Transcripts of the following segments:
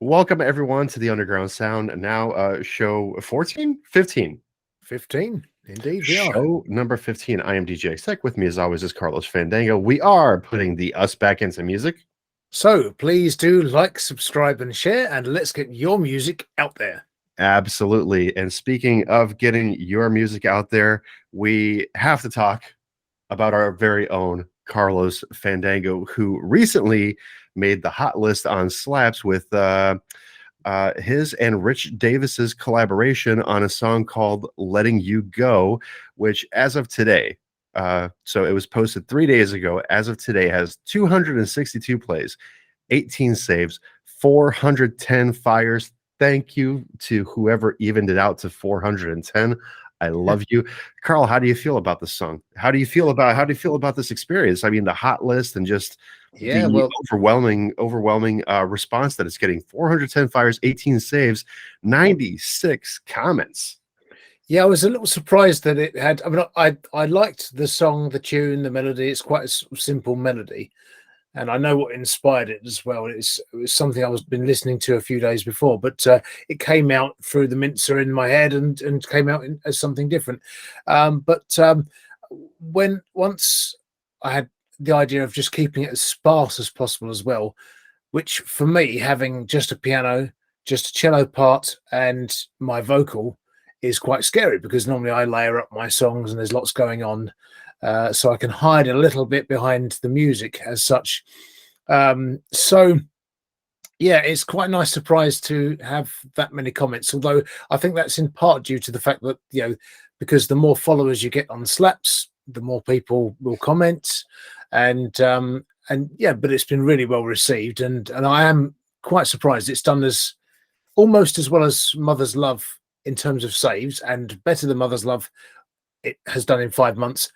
Welcome everyone to the Underground Sound. Now, show 14, 15. 15, indeed we are. Show number 15. I am DJ Sec. With me, as always, is Carlos Fandango. We are putting the us back into music. So please do like, subscribe, and share, and let's get your music out there. Absolutely. And speaking of getting your music out there, we have to talk about our very own Carlos Fandango, who recently made the hot list on Slaps with his and Rich Davis's collaboration on a song called Letting You Go, which as of today, so it was posted 3 days ago, as of today has 262 plays, 18 saves, 410 fires. Thank you to whoever evened it out to 410. I love you. Carl, how do you feel about this song? How do you feel about this experience? I mean, the hot list and just the overwhelming response that it's getting. 410 fires, 18 saves, 96 comments. Yeah, I was a little surprised that it had. I mean, I liked the song, the tune, the melody. It's quite a simple melody, and I know what inspired it as well. It was something I was been listening to a few days before, but it came out through the mincer in my head and came out as something different. When once I had the idea of just keeping it as sparse as possible as well, which for me, having just a piano, just a cello part, and my vocal is quite scary because normally I layer up my songs and there's lots going on. So I can hide a little bit behind the music as such. So yeah, it's quite a nice surprise to have that many comments, although I think that's in part due to the fact that, because the more followers you get on Slaps, the more people will comment, and yeah, but it's been really well received, and I am quite surprised it's done as almost as well as Mother's Love in terms of saves, and better than Mother's Love it has done in 5 months.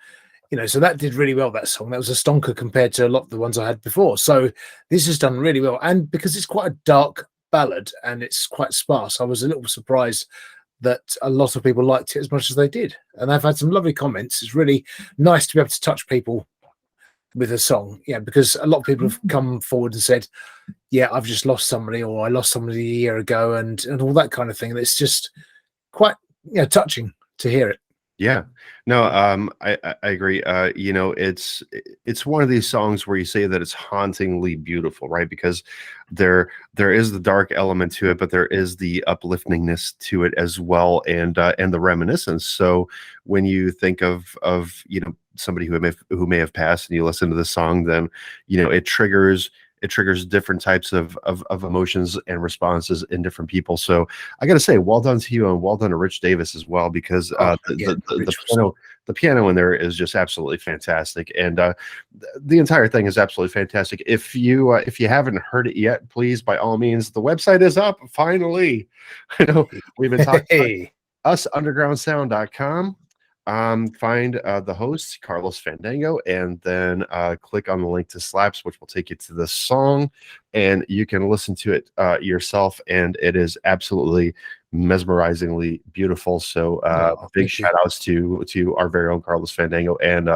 So that did really well, that song. That was a stonker compared to a lot of the ones I had before. So this has done really well. And because it's quite a dark ballad and it's quite sparse, I was a little surprised that a lot of people liked it as much as they did. And I've had some lovely comments. It's really nice to be able to touch people with a song. Yeah, because a lot of people have come forward and said, yeah, I've just lost somebody, or I lost somebody a year ago, and all that kind of thing. And it's just quite touching to hear it. Yeah, no, I agree. It's one of these songs where you say that it's hauntingly beautiful, right? Because there is the dark element to it, but there is the upliftingness to it as well, and the reminiscence. So when you think of somebody who may have passed, and you listen to the song, then it triggers different types of emotions and responses in different people. So I got to say, well done to you, and well done to Rich Davis as well, because the piano in there is just absolutely fantastic, and the entire thing is absolutely fantastic. If you haven't heard it yet, please, by all means, the website is up finally. I know we've been talking about usundergroundsound.com. Find the host, Carlos Fandango, and then click on the link to Slaps, which will take you to the song, and you can listen to it yourself, and it is absolutely mesmerizingly beautiful. So big shout outs to our very own Carlos Fandango and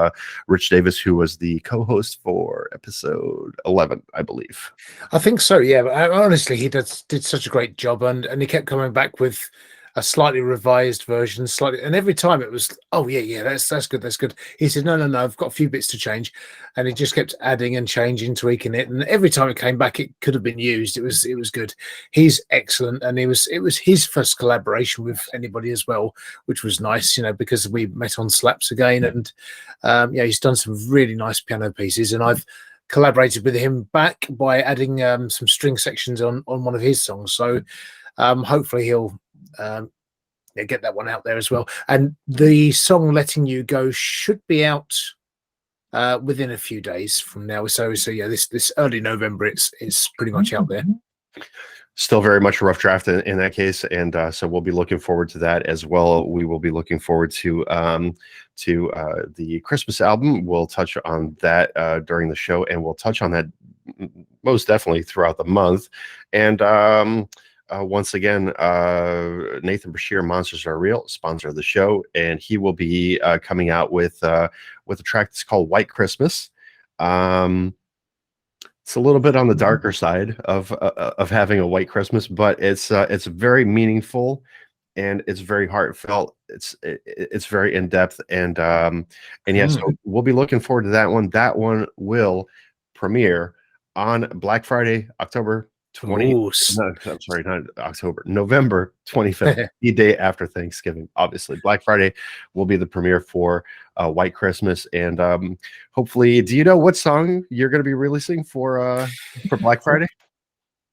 Rich Davis, who was the co-host for episode 11, I believe. I think so, yeah. But honestly, he did such a great job, and he kept coming back with a slightly revised version, and every time it was, oh yeah, that's good. He said, no, I've got a few bits to change, and he just kept adding and changing, tweaking it, and every time it came back, it could have been used. It was good. He's excellent, and it was his first collaboration with anybody as well, which was nice, because we met on Slaps again, and he's done some really nice piano pieces, and I've collaborated with him back by adding some string sections on one of his songs. So hopefully he'll get that one out there as well. And the song Letting You Go should be out within a few days from now. So yeah, this early November, it's pretty much out there. Still very much a rough draft in that case, and so we'll be looking forward to that as well. We will be looking forward to the Christmas album. We'll touch on that during the show, and we'll touch on that most definitely throughout the month. And once again, Nathan Bashir, Monsters Are Real, sponsor of the show, and he will be coming out with a track that's called White Christmas. It's a little bit on the darker side of having a white Christmas, but it's very meaningful and it's very heartfelt. It's very in depth and yeah, so we'll be looking forward to that one. That one will premiere on Black Friday, October 20. Ooh. No, I'm sorry, not October, November 25th, the day after Thanksgiving. Obviously, Black Friday will be the premiere for White Christmas, and hopefully, do you know what song you're going to be releasing for Black Friday?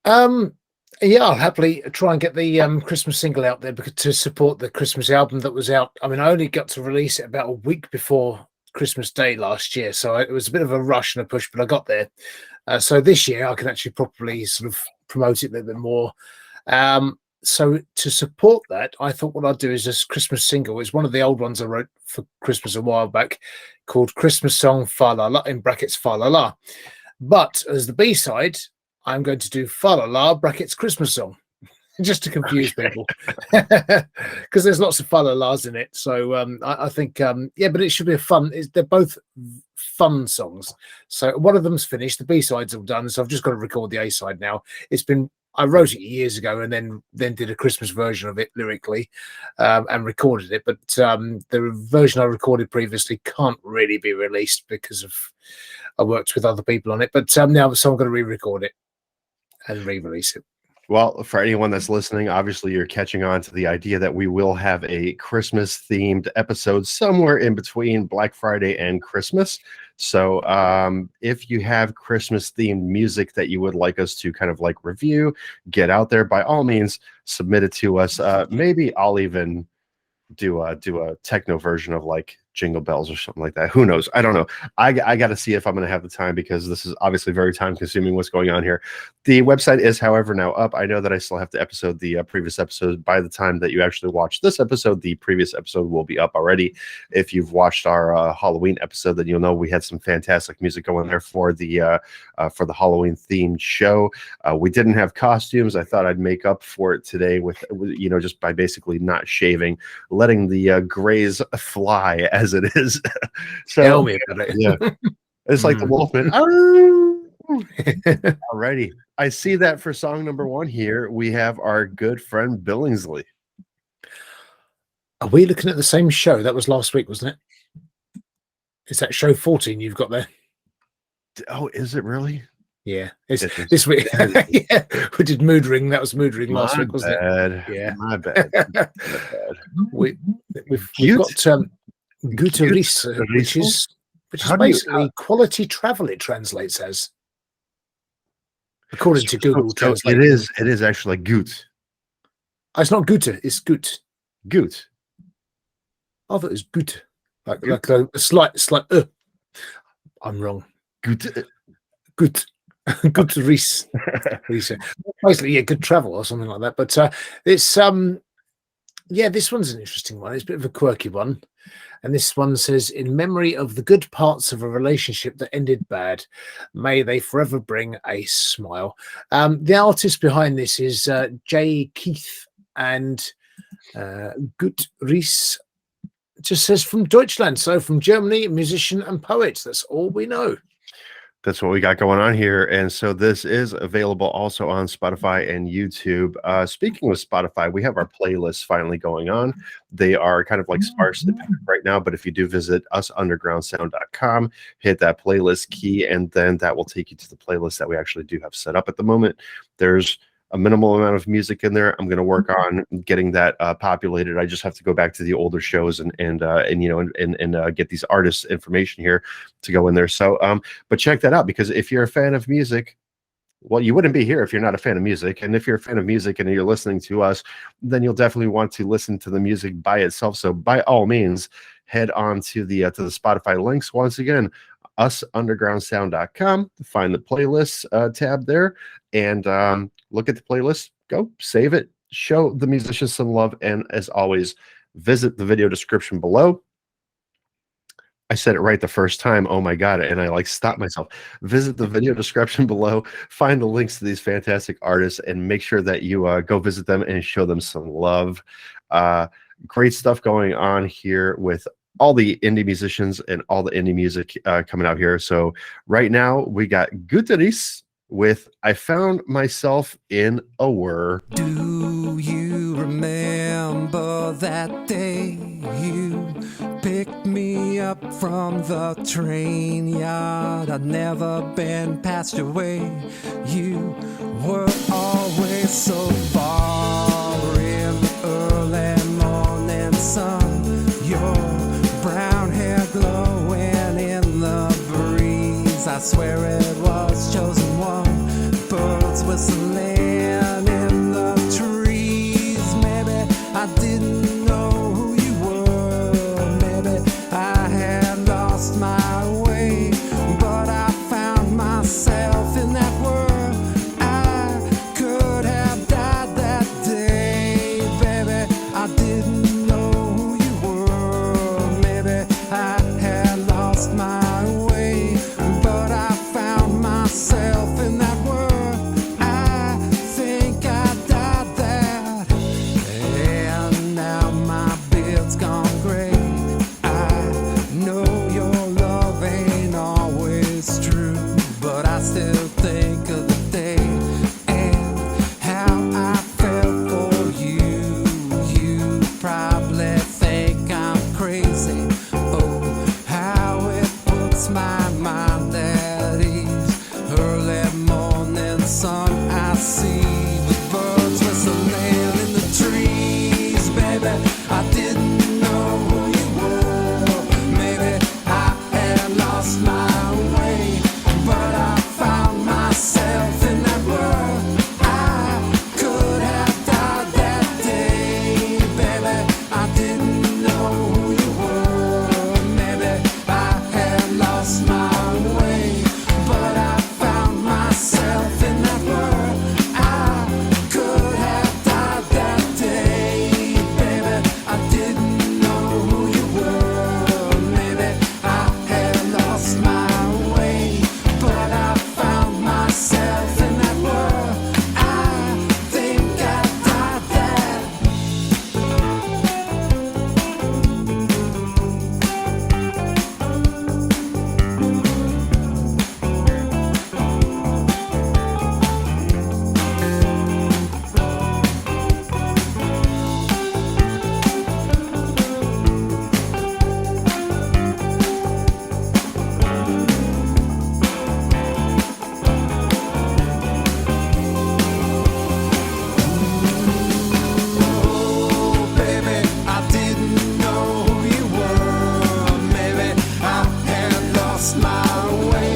Yeah, I'll happily try and get the Christmas single out there because to support the Christmas album that was out. I mean, I only got to release it about a week before Christmas Day last year, so it was a bit of a rush and a push, but I got there. So this year I can actually properly sort of promote it a little bit more. So to support that, I thought what I'd do is this Christmas single. It's one of the old ones I wrote for Christmas a while back called Christmas Song Fa La La, in brackets Fa La La. But as the B-side, I'm going to do Fa La La brackets Christmas Song. Just to confuse people, because there's lots of fa la las in it. So I think, yeah, but it should be a fun. They're both fun songs. So one of them's finished. The B-side's all done. So I've just got to record the A-side now. I wrote it years ago and then did a Christmas version of it lyrically and recorded it. But the version I recorded previously can't really be released because I worked with other people on it. But now, so I'm going to re-record it and re-release it. Well, for anyone that's listening, obviously you're catching on to the idea that we will have a Christmas-themed episode somewhere in between Black Friday and Christmas. So if you have Christmas-themed music that you would like us to kind of like review, get out there, by all means, submit it to us. Maybe I'll even do a techno version of like Jingle Bells or something like that. Who knows? I don't know. I got to see if I'm going to have the time, because this is obviously very time consuming what's going on here. The website is, however, now up. I know that I still have to episode the previous episode. By the time that you actually watch this episode, the previous episode will be up already. If you've watched our Halloween episode, then you'll know we had some fantastic music going there for the Halloween themed show. We didn't have costumes. I thought I'd make up for it today with just by basically not shaving, letting the grays fly as it is. So tell me about it. Yeah, it's like the Wolfman. Alrighty, I see that for song number 1 here we have our good friend Billingsley. Are we looking at the same show? That was last week, wasn't it? Is that show 14 you've got there? Oh, is it really? Yeah, it's this week. Yeah, we did Mood Ring. That was Mood Ring last week, wasn't it? Yeah, my bad. We've got Gute Reise, which is basically quality travel. It translates as, according to Google Translate. It is actually gut. Oh, it's not Gute, it's gut. Gut. I thought it was Gute, like a slight. I'm wrong. Gute. Good Reise. Basically, yeah, good travel or something like that. But it's this one's an interesting one. It's a bit of a quirky one. And this one says, in memory of the good parts of a relationship that ended bad, may they forever bring a smile. The artist behind this is Jay Keith, and Gute Reise just says from Deutschland. So from Germany, musician and poet. That's all we know. That's what we got going on here. And so this is available also on Spotify and YouTube. Speaking of Spotify, we have our playlists finally going on. They are kind of like sparsely packed right now, but if you do visit usundergroundsound.com, hit that playlist key, and then that will take you to the playlist that we actually do have set up at the moment. There's a minimal amount of music in there. I'm going to work on getting that populated. I just have to go back to the older shows and get these artists' information here to go in there. So, but check that out, because if you're a fan of music, well, you wouldn't be here if you're not a fan of music. And if you're a fan of music and you're listening to us, then you'll definitely want to listen to the music by itself. So by all means, head on to the Spotify links. Once again, usundergroundsound.com, find the playlists tab there, and look at the playlist, go save it, show the musicians some love, and as always, visit the video description below. I said it right the first time. Oh my God. And I stopped myself. Visit the video description below, find the links to these fantastic artists, and make sure that you go visit them and show them some love. Great stuff going on here with all the indie musicians and all the indie music coming out here. So right now we got Gute Reise with I Found Myself in a Whirr. Do you remember that day you picked me up from the train yard? I'd never been past your way. You were always so far in the early morning sun. Your brown hair glowing in the breeze. I swear it was chosen one. Birds whistling in the trees. Maybe I didn't know who you were. Maybe I had lost my way, but I found myself in that world. I could have died that day. Baby, I didn't know who you were. Maybe I had lost my way, but I found myself in that world. I think I died that, and now my beard's gone gray. I know your love ain't always true, but I still think of the day and how I felt for you. You probably think I'm crazy. Oh, how it puts my mind at ease. Early morning sun I see, with birds whistling in the trees. Baby, I didn't know who you were. Maybe I had lost my way, but I found myself in that world. I could have died that day. Baby, I didn't know who you were. Maybe I had lost my way, but I found myself in that world. I could have died that day. Baby, I didn't know who you were. Maybe I had lost my way, but I found myself in that world. I think I died that. Oh, baby, I didn't know who you were. Maybe I had lost my way,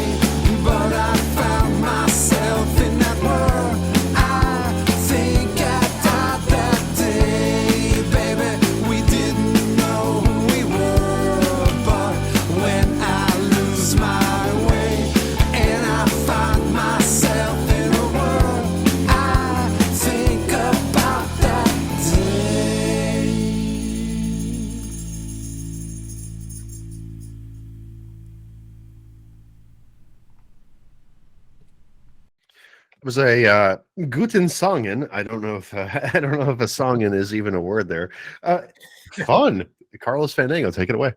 but I found myself in that world. I think I died that day. Baby, we didn't know who we were, but when I lose my way and I find myself in a world, I think about that day. It was a Guten Songen. I don't know if I don't know if a songen is even a word there. Fun. Carlos Fandango, take it away.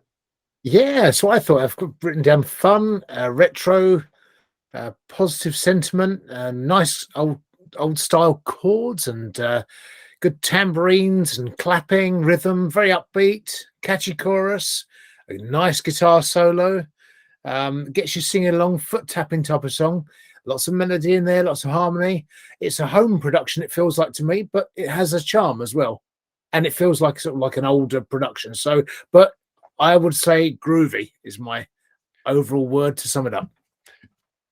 Yeah, so I thought I've written down fun, retro, positive sentiment, nice old style chords, and good tambourines and clapping, rhythm, very upbeat, catchy chorus, a nice guitar solo, gets you singing along, foot tapping type of song. Lots of melody in there, lots of harmony. It's a home production, it feels like to me, but it has a charm as well, and it feels like sort of like an older production. So, but I would say groovy is my overall word to sum it up.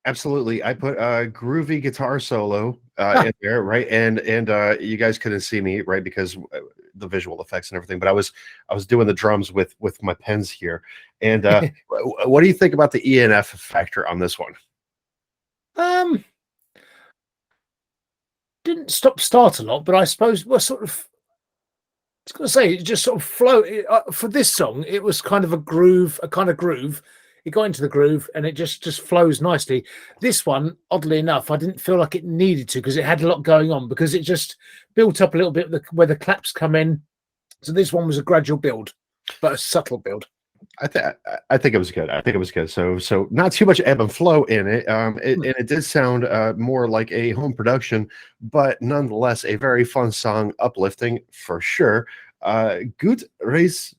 Absolutely. I put a groovy guitar solo in there, right? And you guys couldn't see me, right? Because the visual effects and everything, but I was doing the drums with my pens here. And what do you think about the ENF factor on this one? Didn't start a lot, but I suppose we're sort of, I was going to say, it just sort of flow for this song. It was kind of a groove, a kind of groove. It got into the groove and it just flows nicely. This one, oddly enough, I didn't feel like it needed to, because it had a lot going on, because it just built up a little bit where the claps come in. So this one was a gradual build, but a subtle build. I think it was good. I think it was good. So not too much ebb and flow in it. And it did sound more like a home production, but nonetheless a very fun song, uplifting for sure. Gute Reise,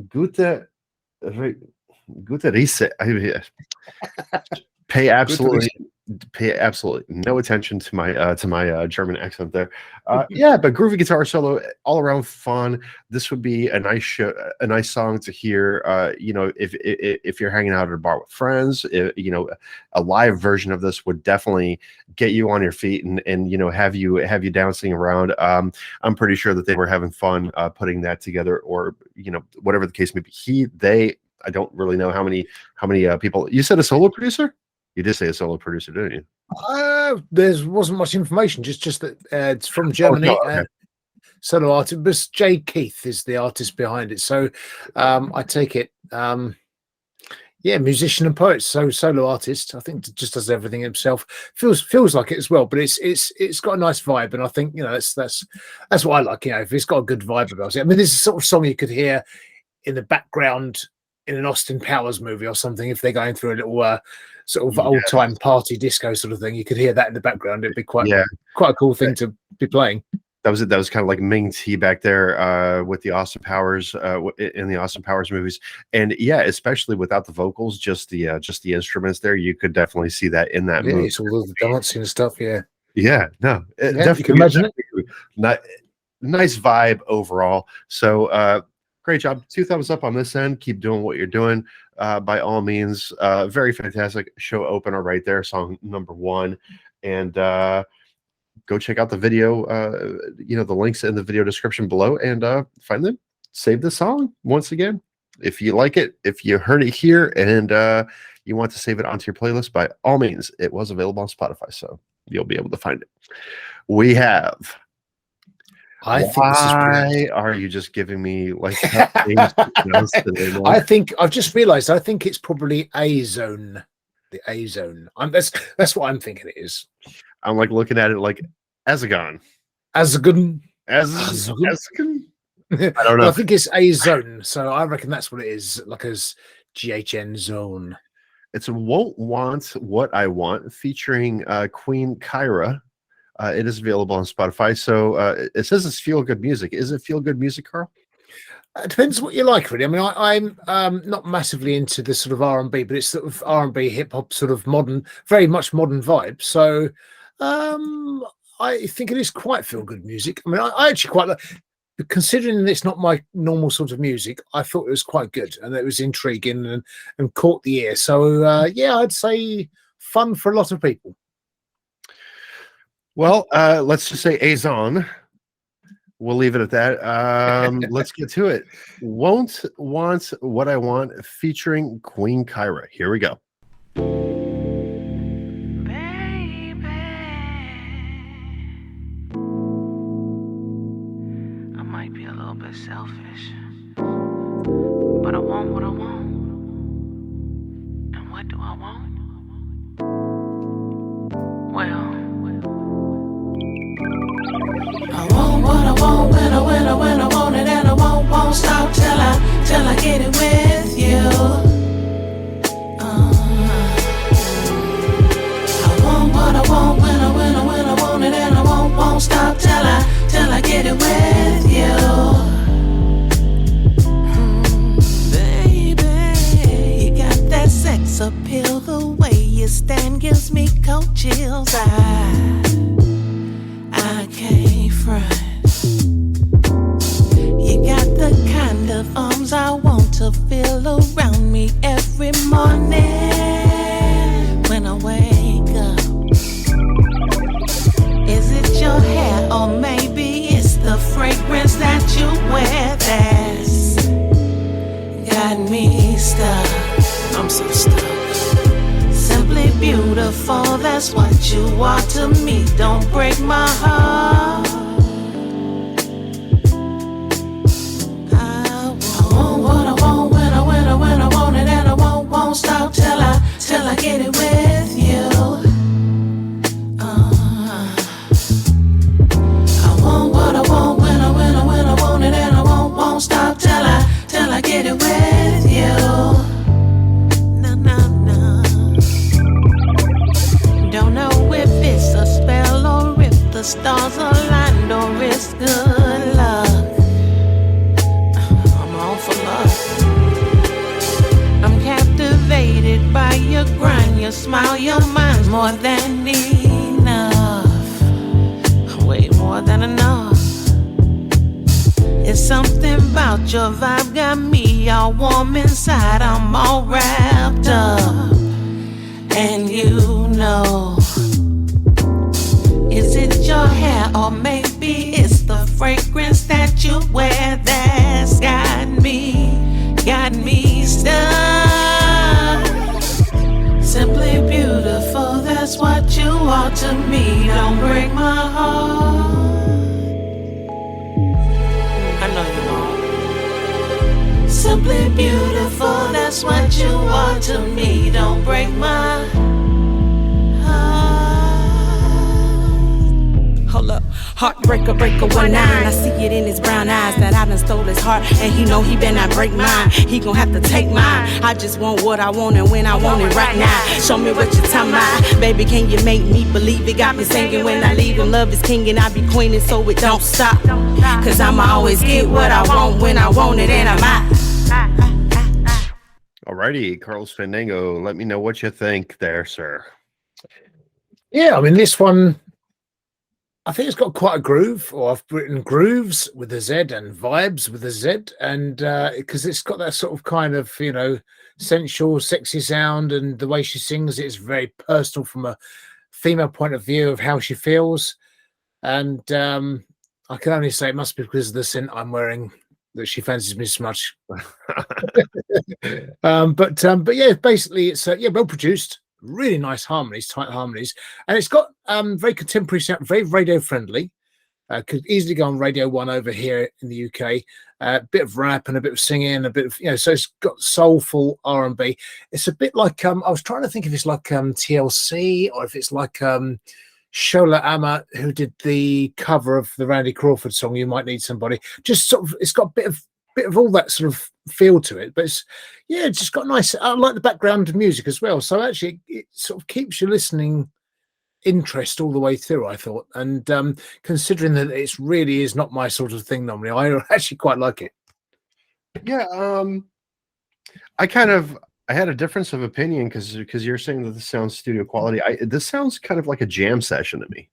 Gute, Re- Gute Reise. Pay absolutely no attention to my German accent there. Yeah, but groovy guitar solo, all around fun. This would be a nice song to hear. If you're hanging out at a bar with friends, a live version of this would definitely get you on your feet and have you dancing around. I'm pretty sure that they were having fun putting that together, or whatever the case may be. They. I don't really know how many people. You said a solo producer? You did say a solo producer, didn't you? There wasn't much information. Just that it's from Germany. Oh, okay. Solo artist, but Jay Keith is the artist behind it. So I take it. Musician and poet. So solo artist. I think just does everything himself. Feels like it as well. But it's got a nice vibe, and I think that's what I like. If it's got a good vibe about it. I mean, this is the sort of song you could hear in the background in an Austin Powers movie or something. If they're going through a little sort of old time party disco sort of thing, you could hear that in the background. It'd be quite a cool thing to be playing. That was kind of like Ming T back there with the Austin Powers in the Austin Powers movies, and especially without the vocals, just the instruments there, you could definitely see that in that movie. It's all the dancing and stuff. No, definitely. You can imagine it. Nice vibe overall. So great job. 2 thumbs up on this end. Keep doing what you're doing. By all means, very fantastic show opener right there. Song number 1, and go check out the video. The links in the video description below, and find them. Save the song once again if you like it. If you heard it here and you want to save it onto your playlist, by all means, it was available on Spotify, so you'll be able to find it. We have. Why are you just giving me like I think I've just realized I think it's probably Azoghn. The Azoghn. That's what I'm thinking it is. I'm like looking at it like Azoghn. Azoghn. Azoghn? I don't know. I think it's Azoghn, so I reckon that's what it is, like as GHN zone. It's Won't Want What I Want featuring Queen Kyrah. It is available on Spotify. So it says it's feel-good music. Is it feel-good music, Carl? It depends what you like, really. I mean, I'm not massively into the sort of R&B, but it's sort of R&B, hip-hop, sort of modern, very much modern vibe. So I think it is quite feel-good music. I mean, I actually quite like, considering it's not my normal sort of music, I thought it was quite good, and it was intriguing and caught the ear. So, I'd say fun for a lot of people. Well, let's just say Azoghn. We'll leave it at that. Let's get to it. Won't Want What I Want featuring Queen Kyrah. Here we go. Baby, I might be a little bit selfish, but I want what I want. And what do I want? Well, I want what I want when I want it, and I won't stop till I get it with you. I want what I want when I want it, and I won't stop till I get it with you. Baby, you got that sex appeal. The way you stand gives me cold chills. I can't front. You got the kind of arms I want to feel around me every morning when I wake up. Is it your hair, or maybe it's the fragrance that you wear that's got me stuck? I'm so stuck. Simply beautiful, that's what you are to me. Don't break my heart. I want what I want when I want it, and I won't stop till I get it with you. I want what I want when I want it, and I won't stop till I get it with you. something about your vibe got me all warm inside. I'm all wrapped up, and you know, is it your hair or maybe it's the fragrance that you wear that's got me stuck? Simply beautiful, that's what you are to me. Don't break my heart. I know you won't. Simply beautiful, that's what you are to me. Don't break my heart. Hold up, heartbreaker, breaker 19. I see it in his brown eyes that I done stole his heart, and he know he better not break mine. He gon' have to take mine. I just want what I want and when I want it right now. Show me what you talking about, baby. Can you make me believe it? Got me singing when I leave him. Love is king and I be queening, so it don't stop. Cause I'ma always get what I want when I want it, and I'm out. Alrighty, Carlos Fandango, let me know what you think there, sir. Yeah, I mean, this one, I think it's got quite a groove, or I've written grooves with a Z and vibes with a Z, and because it's got that sort of kind of, you know, sensual, sexy sound, and the way she sings it's very personal from a female point of view of how she feels. And I can only say it must be because of the scent I'm wearing that she fancies me so much. But yeah, basically it's well produced. Really nice harmonies, tight harmonies, and it's got very contemporary sound, very radio friendly. Could easily go on Radio 1 over here in the UK. A bit of rap and a bit of singing, a bit of, you know, so it's got soulful R&B. It's a bit like I was trying to think if it's like TLC or if it's like Shola Ama, who did the cover of the Randy Crawford song "You Might Need Somebody." Just sort of, it's got a bit of all that sort of feel to it, but it's just got nice. I like the background music as well, so actually it sort of keeps you listening interest all the way through, I thought. And considering that it's really is not my sort of thing normally, I actually quite like it. Yeah, I had a difference of opinion because you're saying that this sounds studio quality. This sounds kind of like a jam session to me.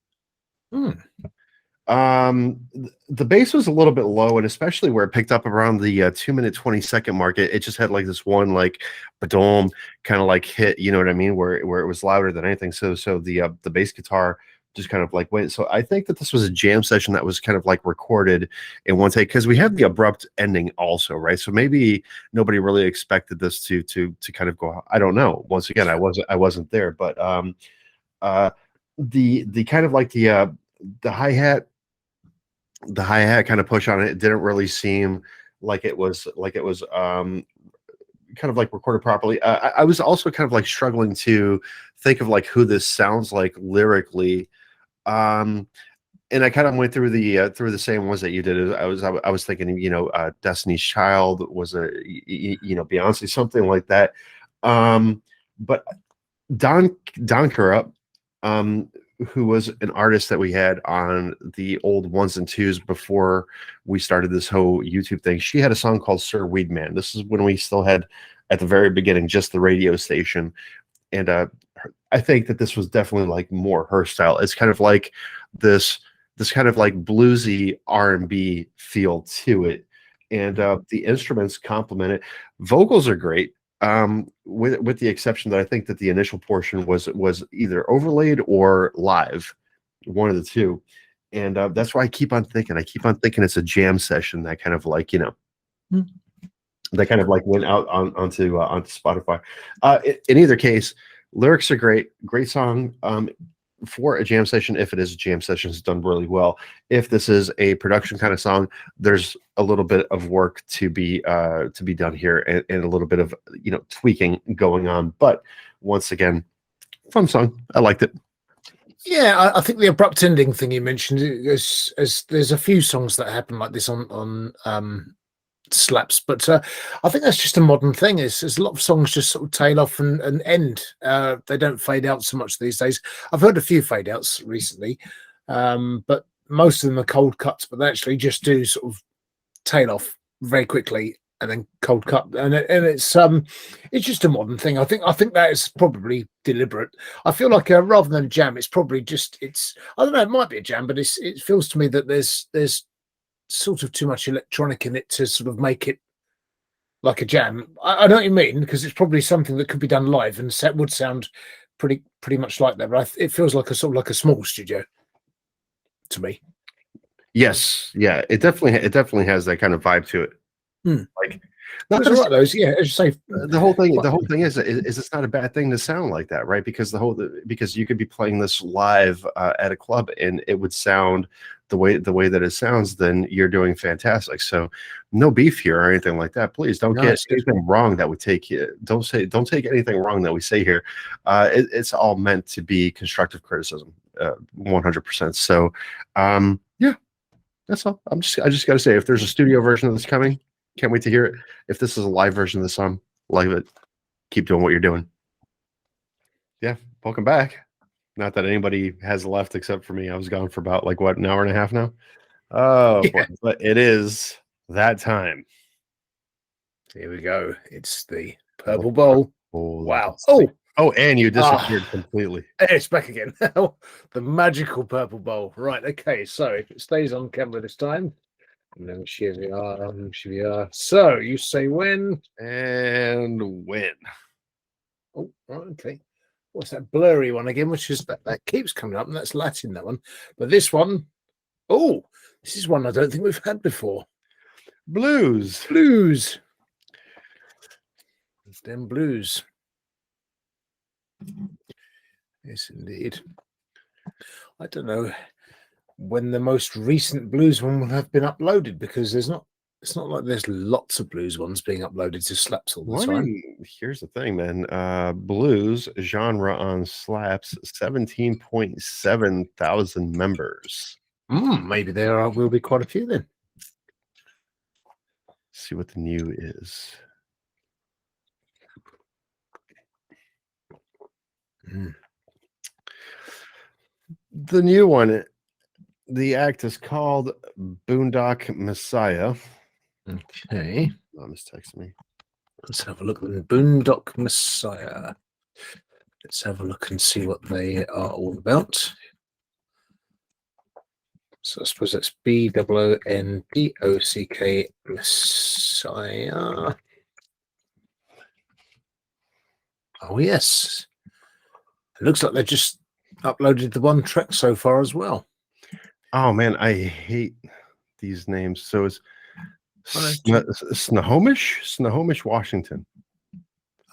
The bass was a little bit low, and especially where it picked up around the 2-minute 20-second mark, it just had like this one like ba-dom kind of like hit, you know what I mean, where it was louder than anything. So the bass guitar just kind of like went. So I think that this was a jam session that was kind of like recorded in one take, because we had the abrupt ending also, right? So maybe nobody really expected this to kind of go. I don't know. Once again, I wasn't there, but the kind of like the hi-hat kind of push on it didn't really seem like it was kind of like recorded properly. I was also kind of like struggling to think of like who this sounds like lyrically, and I kind of went through the same ones that you did. I was thinking, you know, Destiny's Child was a, you know, Beyonce, something like that. But Don Kyrah, who was an artist that we had on the old ones and twos before we started this whole YouTube thing. She had a song called Sir Weedman. This is when we still had, at the very beginning, just the radio station. And I think that this was definitely like more her style. It's kind of like this kind of like bluesy R&B feel to it. And the instruments complement it. Vocals are great. With the exception that I think that the initial portion was either overlaid or live, one of the two, and that's why I keep on thinking it's a jam session that kind of like, you know, that kind of like went out onto Spotify. In either case, lyrics are great song. For a jam session, if it is a jam session, it's done really well. If this is a production kind of song, there's a little bit of work to be done here, and a little bit of, you know, tweaking going on. But once again, fun song. I liked it. Yeah, I think the abrupt ending thing you mentioned is there's a few songs that happen like this on slaps, but I think that's just a modern thing. There's a lot of songs just sort of tail off and end. They don't fade out so much these days. I've heard a few fade outs recently, but most of them are cold cuts, but they actually just do sort of tail off very quickly and then cold cut, and it's just a modern thing. I think that is probably deliberate. I feel like rather than a jam, it's probably just, I don't know, it might be a jam, but it feels to me that there's sort of too much electronic in it to sort of make it like a jam. I know what you mean, because it's probably something that could be done live and would sound pretty much like that. But it feels like a sort of like a small studio to me. Yes, yeah, it definitely has that kind of vibe to it. Like, not That's right, those, yeah, as you say. the whole thing is it's not a bad thing to sound like that, right? Because because you could be playing this live at a club and it would sound the way that it sounds. Then you're doing fantastic. So no beef here or anything like that. Please don't get anything wrong that we take you. Don't take anything wrong that we say here. It's all meant to be constructive criticism, 100%. So yeah, that's all. I just got to say, if there's a studio version of this coming, can't wait to hear it. If this is a live version of the song, love it. Keep doing what you're doing. Yeah, welcome back. Not that anybody has left except for me. I was gone for about an hour and a half now. Oh, Yeah. boy. But it is that time. Here we go. It's the purple bowl. Wow. Oh, and you disappeared completely. It's back again. The magical purple bowl. Right. Okay. So if it stays on camera this time. No, here we are. So you say when and when. Oh, right, okay. What's that blurry one again? Which is that keeps coming up, and that's Latin, that one. But this one, this is one I don't think we've had before. Blues. It's them blues. Yes, indeed. I don't know when the most recent blues one will have been uploaded, because it's not like there's lots of blues ones being uploaded to Slaps all the time. Here's the thing, man. Blues genre on Slaps, 17.7 thousand members. Maybe there will be quite a few then. See what the new is. The new one, the act is called Boondock Messiah. Okay. Mom is texting me. Let's have a look at the Boondock Messiah. Let's have a look and see what they are all about. So I suppose that's BOONDOCK Messiah. Oh, yes. It looks like they've just uploaded the one track so far as well. Oh, man, I hate these names. So it's Snohomish, Washington.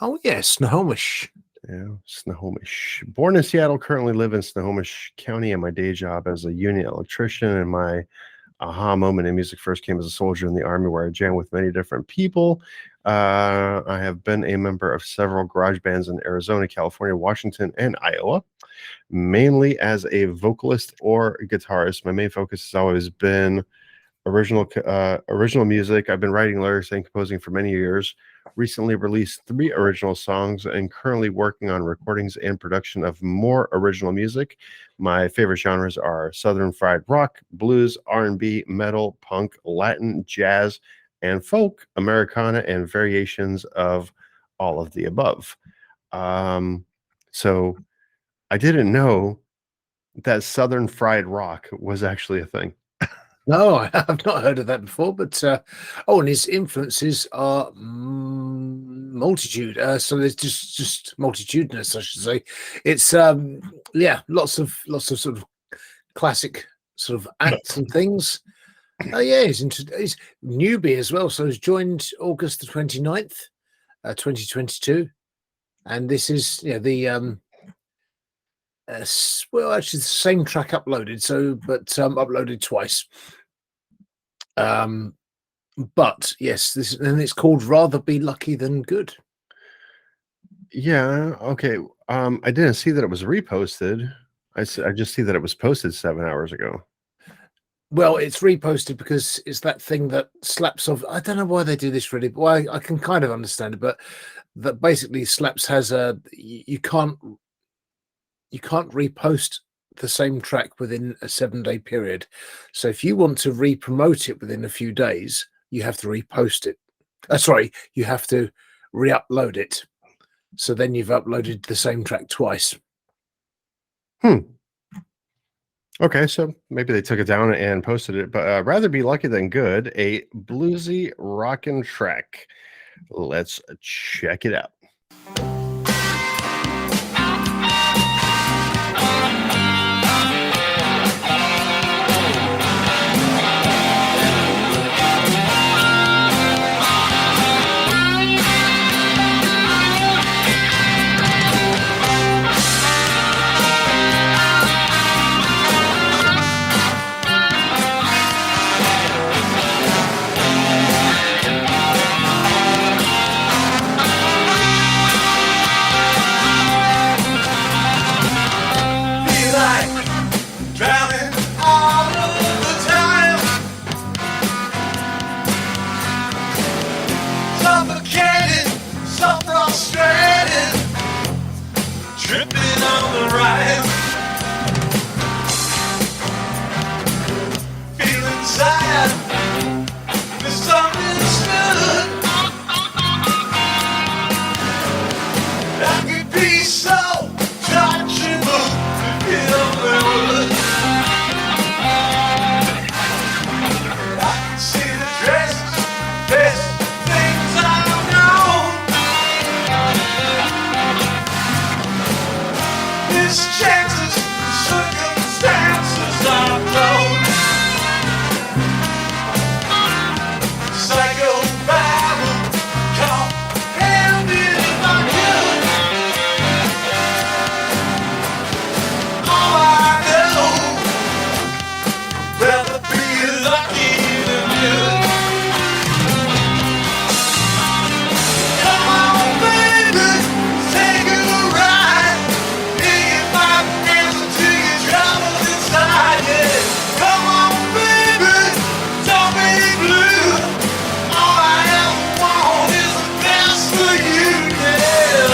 Oh, yes, Snohomish. Yeah, Snohomish. Born in Seattle, currently live in Snohomish County, and my day job as a union electrician. And my aha moment in music first came as a soldier in the Army, where I jammed with many different people. I have been a member of several garage bands in Arizona, California, Washington, and Iowa, mainly as a vocalist or guitarist. My main focus has always been original music. I've been writing lyrics and composing for many years. Recently released 3 original songs and currently working on recordings and production of more original music. My favorite genres are Southern fried rock, blues, R&B, metal, punk, Latin, jazz, and folk, Americana, and variations of all of the above. So I didn't know that Southern fried rock was actually a thing. No, I have not heard of that before, but and his influences are multitude. So there's just multitudinous, I should say. It's lots of sort of classic sort of acts and things. Oh yeah, he's newbie as well. So he's joined August the 29th, 2022, and this is the actually the same track uploaded, but uploaded twice. But yes, and it's called Rather Be Lucky Than Good. Yeah, okay. I didn't see that it was reposted. I just see that it was posted 7 hours ago. Well, it's reposted because it's that thing that Slaps of. I don't know why they do this really, but I can kind of understand it. But that basically Slaps has you can't repost the same track within a 7-day period. So if you want to re-promote it within a few days, you have to repost it. You have to re-upload it. So then you've uploaded the same track twice. Okay, so maybe they took it down and posted it, but rather be lucky than good. A bluesy rockin' track. Let's check it out. Tripping on the ride, feeling tired, misunderstood. I could be so touchable if you only would. I can see the dresses, best things I've known. Chances, circumstances are thrown. Psycho battle, comprehended if I could. All I know, rather be lucky than good. Come on, baby, take a ride. Come on, baby, don't be blue. All I ever want is the best for you, yeah.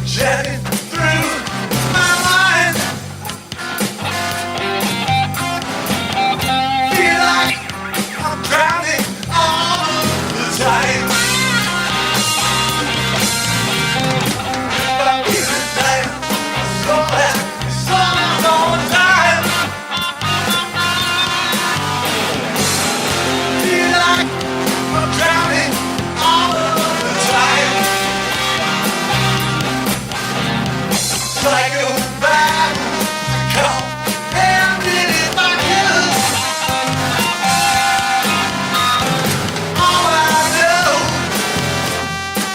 Jetting through my mind, feel like I'm drowning all the time. But I feel it down, so that it's all the time. Feel like I'm drowning all the time. Psycho battle, comprehended if I could. All I know,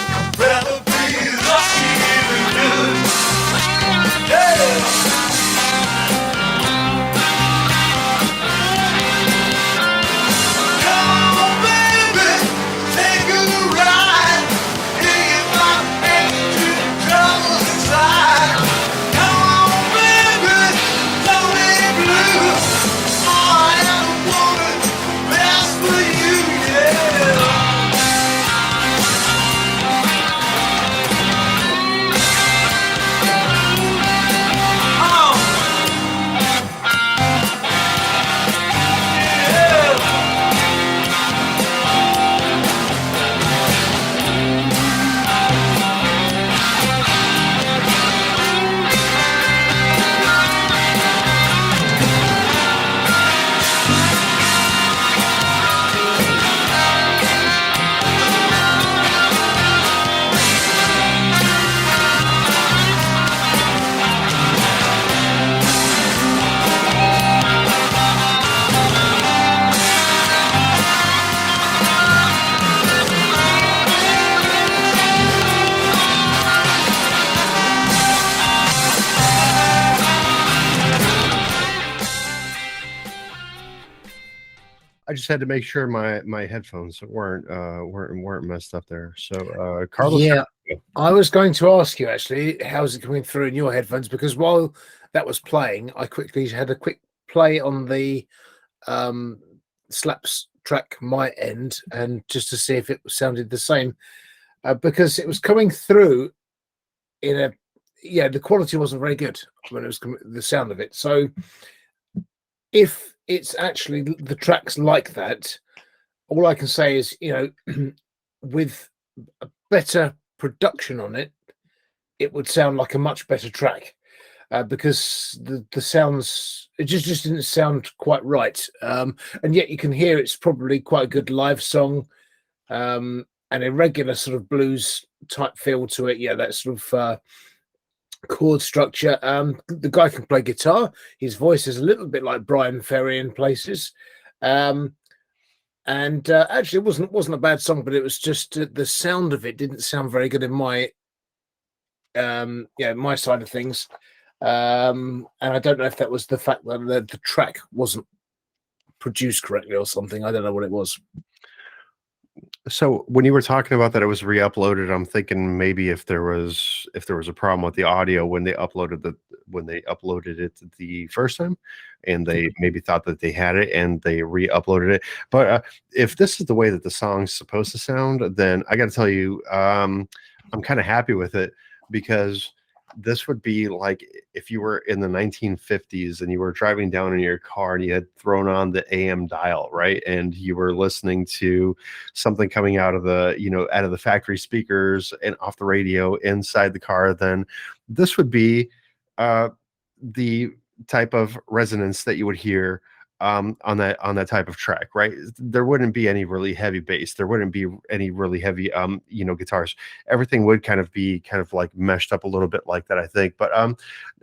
I'd rather be lucky than good. Yeah. Come on, baby, take a ride. If I'm headed to the troubles inside. I just had to make sure my headphones weren't messed up there. So, Carlos, Yeah, I was going to ask you actually, how's it coming through in your headphones? Because while that was playing, I quickly had a quick play on the slaps track my end, and just to see if it sounded the same. because it was coming through in a the quality wasn't very good when it was the sound of it. So if it's actually the tracks like that, all I can say is, with a better production on it, it would sound like a much better track. Because the sounds, it just didn't sound quite right, and yet you can hear it's probably quite a good live song, an irregular sort of blues type feel to it. Yeah, that sort of chord structure. The guy can play guitar. His voice is a little bit like Brian Ferry in places, and actually it wasn't a bad song, but it was just the sound of it didn't sound very good in my my side of things. And I don't know if that was the fact that the track wasn't produced correctly or something. I don't know what it was. So when you were talking about that it was re-uploaded, I'm thinking maybe if there was a problem with the audio when they uploaded it the first time, and they maybe thought that they had it and they re-uploaded it. But if this is the way that the song's supposed to sound, then I got to tell you, I'm kind of happy with it, because this would be like if you were in the 1950s and you were driving down in your car and you had thrown on the AM dial, right? And you were listening to something coming out of the factory speakers and off the radio inside the car, then this would be the type of resonance that you would hear on that type of track, right? There wouldn't be any really heavy bass, there wouldn't be any really heavy guitars. Everything would kind of like meshed up a little bit like that, I think. But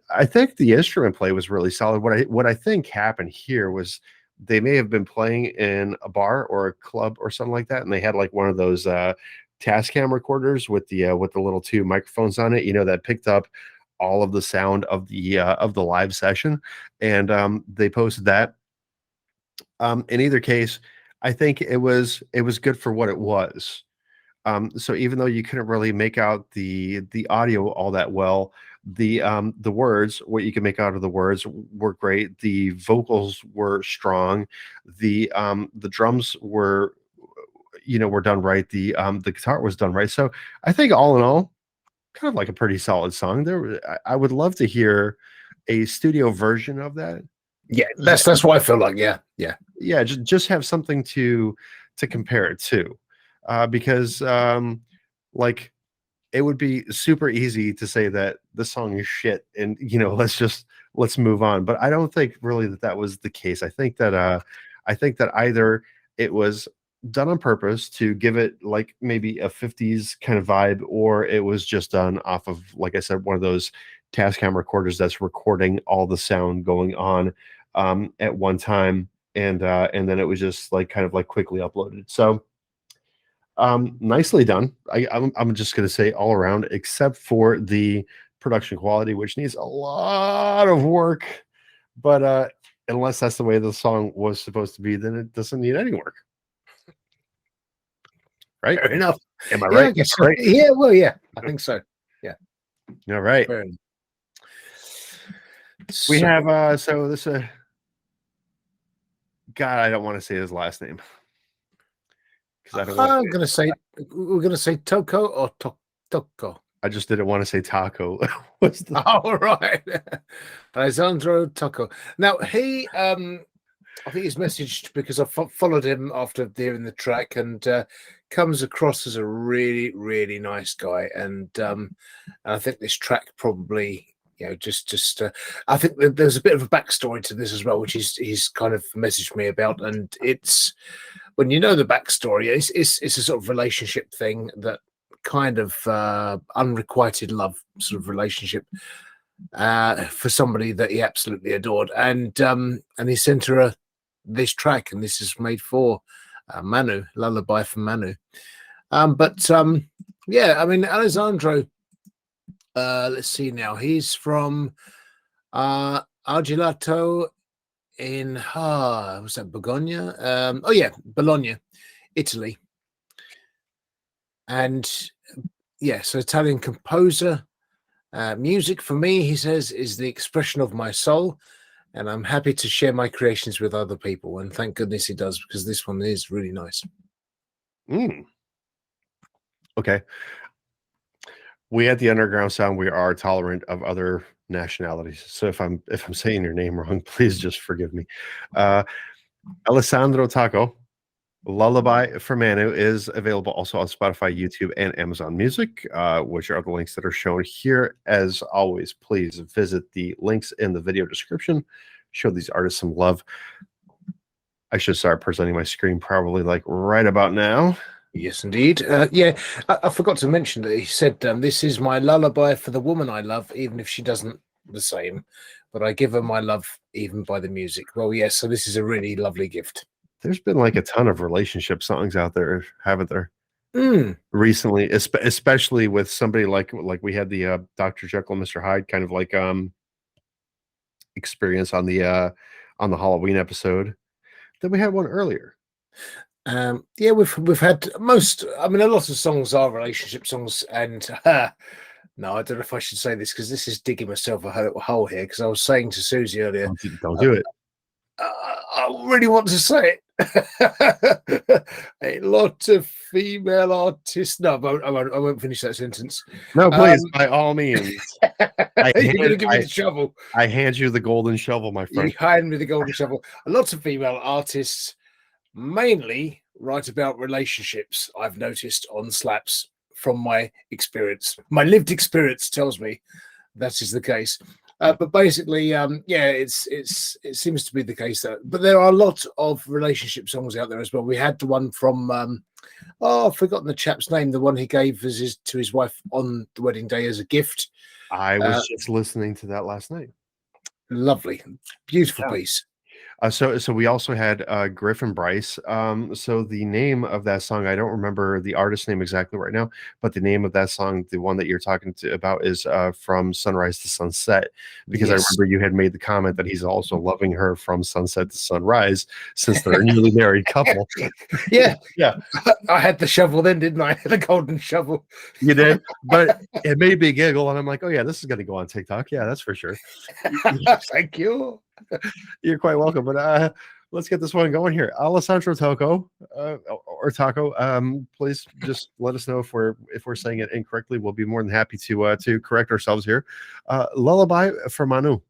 I think the instrument play was really solid. What I think happened here was they may have been playing in a bar or a club or something like that, and they had like one of those Tascam recorders with the little two microphones on it, that picked up all of the sound of the live session, and they posted that. In either case, I think it was good for what it was. So even though you couldn't really make out the audio all that well, the words, what you can make out of the words were great. The vocals were strong. The drums were done right. The guitar was done right. So I think all in all, kind of like a pretty solid song. I would love to hear a studio version of that. Yeah, that's what I feel like. Yeah. Just have something to compare it to, because like it would be super easy to say that the song is shit and let's move on. But I don't think really that was the case. I think that either it was done on purpose to give it like maybe a 50s kind of vibe, or it was just done off of, like I said, one of those Tascam recorders that's recording all the sound going on at one time, and then it was just like kind of like quickly uploaded. So nicely done. I'm just gonna say all around, except for the production quality, which needs a lot of work. But unless that's the way the song was supposed to be, then it doesn't need any work. Right? Fair enough. Am I Yeah, right? I guess so. Right. Yeah, well, yeah, I think so. Yeah. All right. Fair enough. We So- have so this God, I don't want to say his last name because I don't want I'm gonna say we're gonna say Tocco or Tocco. I just didn't want to say taco. What's the All right, Alessandro Tocco. Now he, I think he's messaged because I followed him after hearing the track, and comes across as a really, really nice guy. And I think this track probably, just I think there's a bit of a backstory to this as well, which he's kind of messaged me about, and it's when you know the backstory, it's a sort of relationship thing, that kind of unrequited love sort of relationship for somebody that he absolutely adored, and he sent her this track, and this is made for Manu, Lullaby from Manu. Yeah, I mean, Alessandro, let's see now, he's from Argelato in was that Bologna? Bologna, Italy. And yeah, so Italian composer. Music for me, he says, is the expression of my soul, and I'm happy to share my creations with other people. And thank goodness he does, because this one is really nice. Okay. We at the Underground Sound, we are tolerant of other nationalities. So if I'm saying your name wrong, please just forgive me. Alessandro Tocco, Lullaby for Manu is available also on Spotify, YouTube, and Amazon Music, which are the links that are shown here. As always, please visit the links in the video description. Show these artists some love. I should start presenting my screen probably like right about now. Yes, indeed. Yeah, I forgot to mention that he said, this is my lullaby for the woman I love, even if she doesn't the same, but I give her my love even by the music. Well, yes, so this is a really lovely gift. There's been like a ton of relationship songs out there, haven't there? Recently, especially with somebody like we had the Dr. Jekyll and Mr. Hyde kind of like experience on the Halloween episode. Then we had one earlier. Yeah, we've had most. I mean, a lot of songs are relationship songs, and no, I don't know if I should say this because this is digging myself a hole here. Because I was saying to Susie earlier, don't do it. I really want to say it. A lot of female artists. No, I won't finish that sentence. No, please, by all means. You're going to give me the shovel. I hand you the golden shovel, my friend. You hand me the golden shovel. A lot of female artists mainly write about relationships, I've noticed on slaps from my experience. My lived experience tells me that is the case. But basically, yeah, it seems to be the case that. But there are a lot of relationship songs out there as well. We had the one from I've forgotten the chap's name. The one he gave to his wife on the wedding day as a gift. I was just listening to that last night. Lovely, beautiful piece. So we also had Griffin Bryce. So the name of that song, I don't remember the artist name exactly right now, but the name of that song, the one that you're talking about, is From Sunrise to Sunset, because Yes. I remember you had made the comment that he's also loving her from sunset to sunrise, since they're a newly married couple. Yeah. Yeah. I had the shovel then, didn't I? The golden shovel. You did, but it made me giggle, and I'm like, oh yeah, this is going to go on TikTok. Yeah, that's for sure. Thank you. You're quite welcome. But let's get this one going here. Alessandro Tocco, or Tocco, please just let us know if we're saying it incorrectly. We'll be more than happy to correct ourselves here. Lullaby for Manu.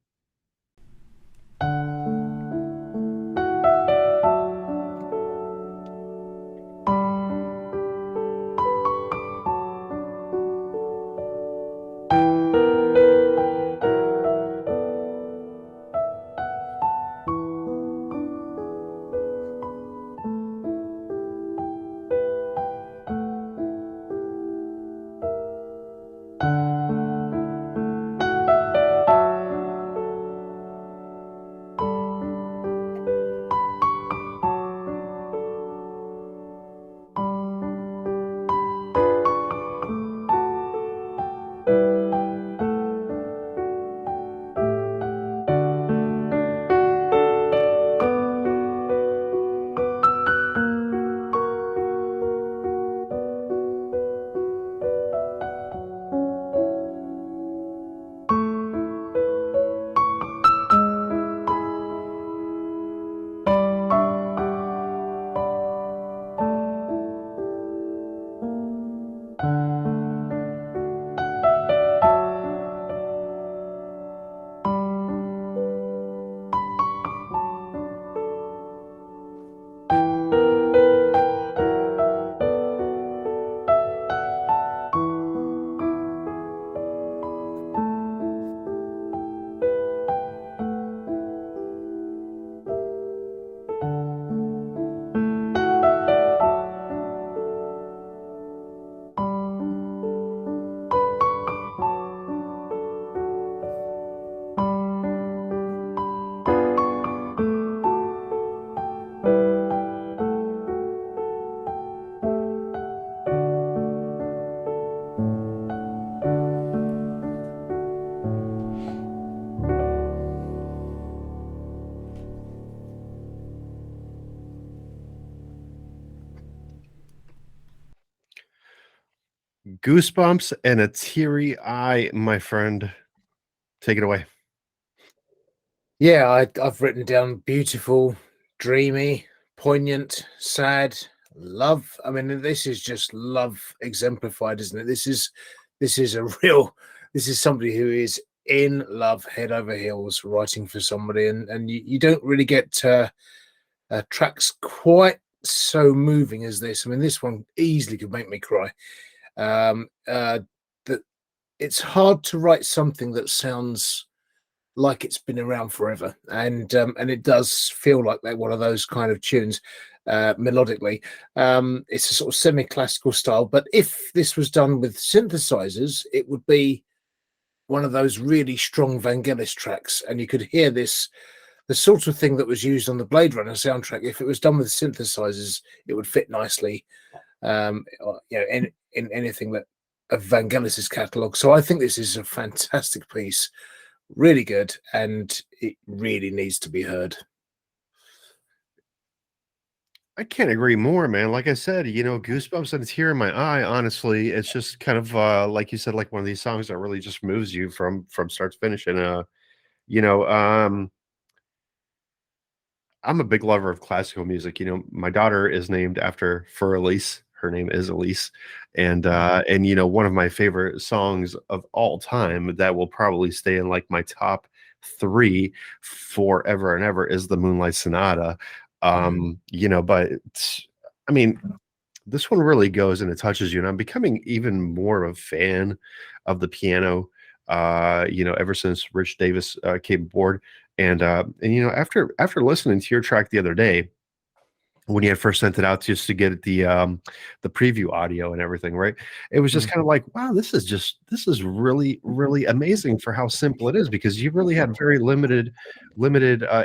Goosebumps and a teary eye, my friend. Take it away. Yeah, I've written down beautiful, dreamy, poignant, sad, Love. I mean, this is just love exemplified, isn't it? This is a real. This is somebody who is in love, head over heels, writing for somebody, and you don't really get tracks quite so moving as this. I mean, this one easily could make me cry. That it's hard to write something that sounds like it's been around forever, and it does feel like that one of those kind of tunes melodically. It's a sort of semi-classical style, but if this was done with synthesizers, it would be one of those really strong Vangelis tracks, and you could hear this, the sort of thing that was used on the Blade Runner soundtrack. If it was done with synthesizers, it would fit nicely, in anything that of Vangelis's catalog. So I think this is a fantastic piece, really good, and it really needs to be heard. I can't agree more, man. Like I said, goosebumps and a tear in my eye. Honestly, it's just kind of like you said, like one of these songs that really just moves you from start to finish. And you know, um, I'm a big lover of classical music. My daughter is named after for Elise. Her name is Elise, and one of my favorite songs of all time that will probably stay in like my top three forever and ever is the Moonlight Sonata. But I mean, this one really goes and it touches you, and I'm becoming even more of a fan of the piano. Ever since Rich Davis came aboard, and after listening to your track the other day when you had first sent it out just to get the preview audio and everything, right? It was just kind of like, wow, this is really, really amazing for how simple it is, because you really had very limited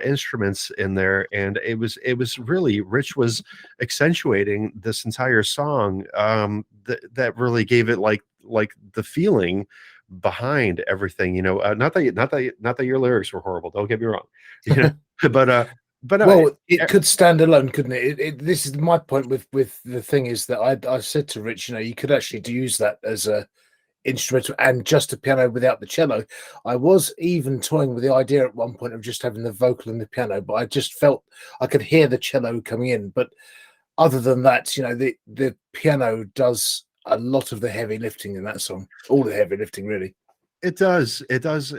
instruments in there, and it was really Rich was accentuating this entire song, that really gave it like the feeling behind everything. Not that your lyrics were horrible, don't get me wrong, but Well, it could stand alone, couldn't it? This is my point with the thing is that I said to Rich, you could actually use that as a instrumental and just a piano without the cello. I was even toying with the idea at one point of just having the vocal and the piano, but I just felt I could hear the cello coming in. But other than that, the piano does a lot of the heavy lifting in that song, all the heavy lifting, really. It does. It does.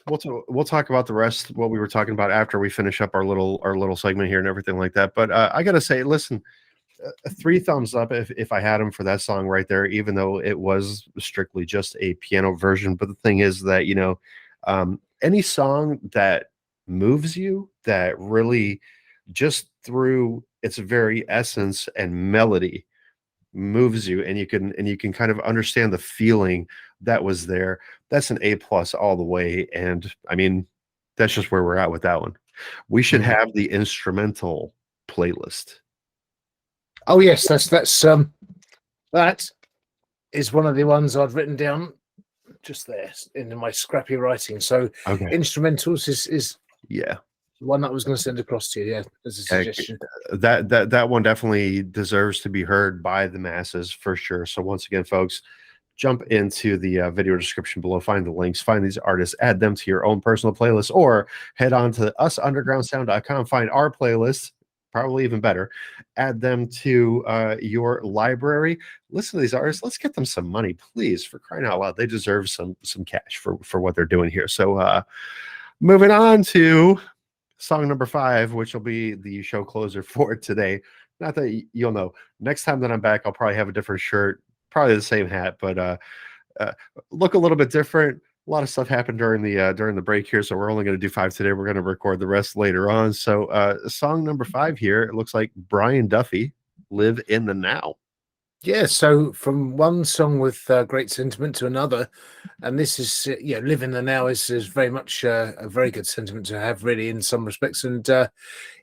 We'll talk about the rest, what we were talking about after we finish up our little segment here and everything like that. But I gotta say, listen, 3 thumbs up if I had him for that song right there, even though it was strictly just a piano version. But the thing is that any song that moves you, that really just through its very essence and melody moves you, and you can kind of understand the feeling that was there, that's an A+ all the way. And I mean, that's just where we're at with that one. We should have the instrumental playlist. Oh yes, that is one of the ones I've written down just there in my scrappy writing. So Okay. instrumentals is Yeah. one that I was going to send across to you, as a suggestion. That one definitely deserves to be heard by the masses for sure. So once again, folks, jump into the video description below, find the links, find these artists, add them to your own personal playlist, or head on to usundergroundsound.com, find our playlist, probably even better, add them to your library. Listen to these artists. Let's get them some money, please, for crying out loud. They deserve some cash for what they're doing here. So moving on to song number 5, which will be the show closer for today. Not that you'll know. Next time that I'm back, I'll probably have a different shirt, probably the same hat, but look a little bit different. A lot of stuff happened during the break here, so we're only going to do 5 today. We're going to record the rest later on. So song number 5 here, it looks like Brian Duffy, Live in the Now. Yeah, so from one song with great sentiment to another, and this is Live in the Now is very much a very good sentiment to have, really, in some respects. And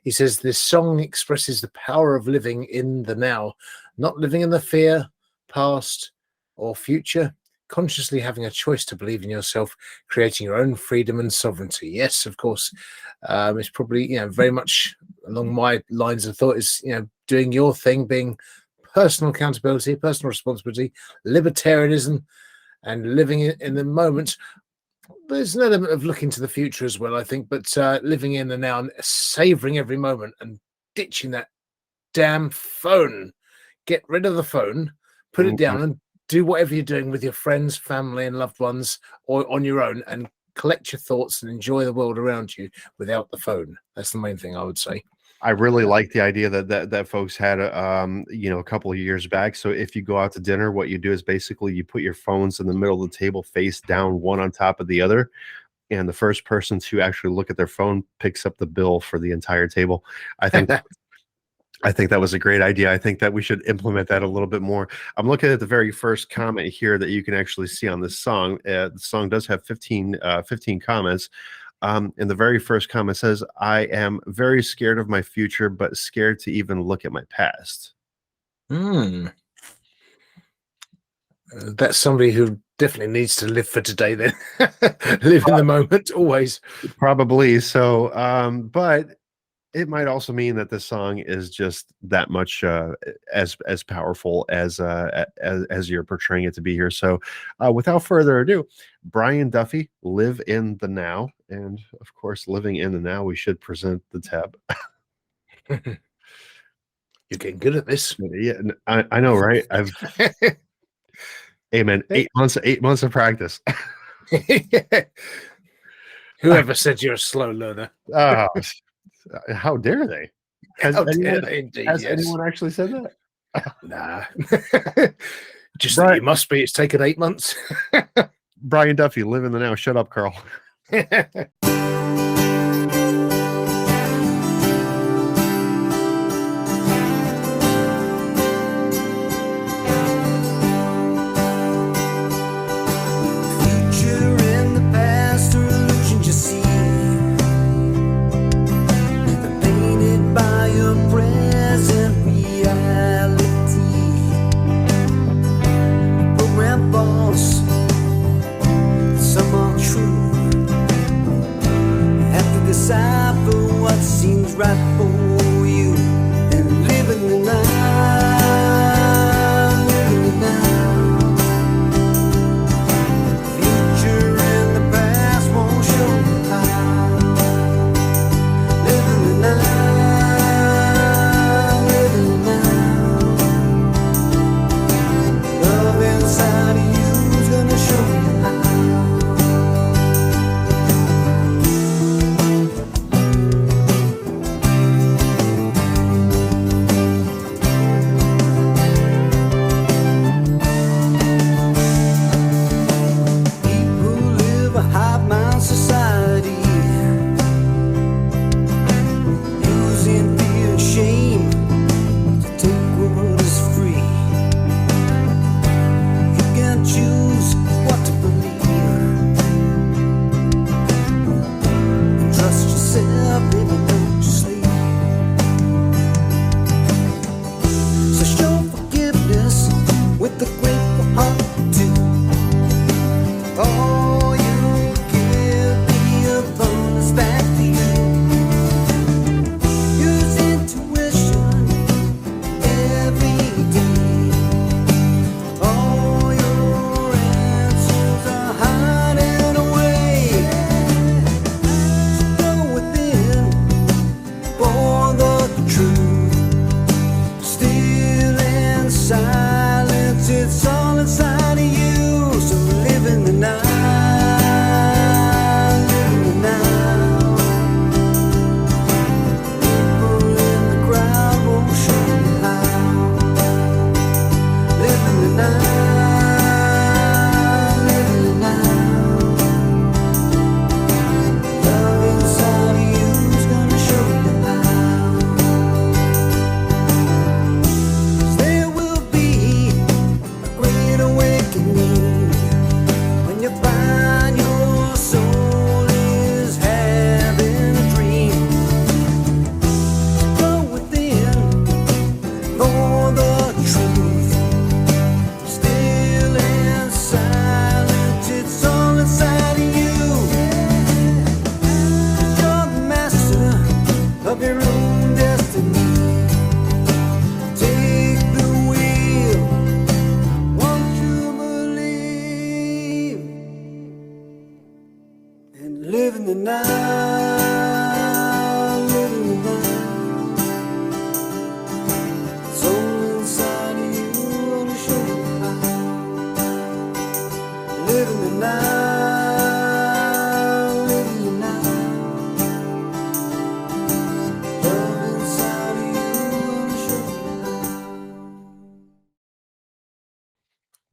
he says this song expresses the power of living in the now, not living in the fear, past, or future, consciously having a choice to believe in yourself, creating your own freedom and sovereignty. Yes, of course, it's probably very much along my lines of thought, is doing your thing, being personal accountability, personal responsibility, libertarianism, and living in the moment. There's an element of looking to the future as well, I think, but living in the now and savoring every moment and ditching that damn phone. Get rid of the phone, put it down, and do whatever you're doing with your friends, family, and loved ones, or on your own, and collect your thoughts and enjoy the world around you without the phone. That's the main thing I would say. I really like the idea that folks had, a couple of years back. So if you go out to dinner, what you do is basically you put your phones in the middle of the table, face down, one on top of the other, and the first person to actually look at their phone picks up the bill for the entire table. I think that was a great idea. I think that we should implement that a little bit more. I'm looking at the very first comment here that you can actually see on this song. The song does have 15 comments. And the very first comment says, "I am very scared of my future, but scared to even look at my past." That's somebody who definitely needs to live for today then. Live in the moment, always. Probably so. But it might also mean that this song is just that much as powerful as you're portraying it to be here. So without further ado, Brian Duffy, Live in the Now. And of course, living in the now, we should present the tab. You're getting good at this. Yeah, I know, right? Hey man, 8 months of practice. Whoever said you're a slow learner? How dare they? Has anyone actually said that? Nah. Just that you must be. It's taken 8 months. Brian Duffy, live in the now. Shut up, Carl. Seems right for you and living the now, living the now. Future and the past won't show you how. Living the now, living the now. Love inside of you's gonna show you how.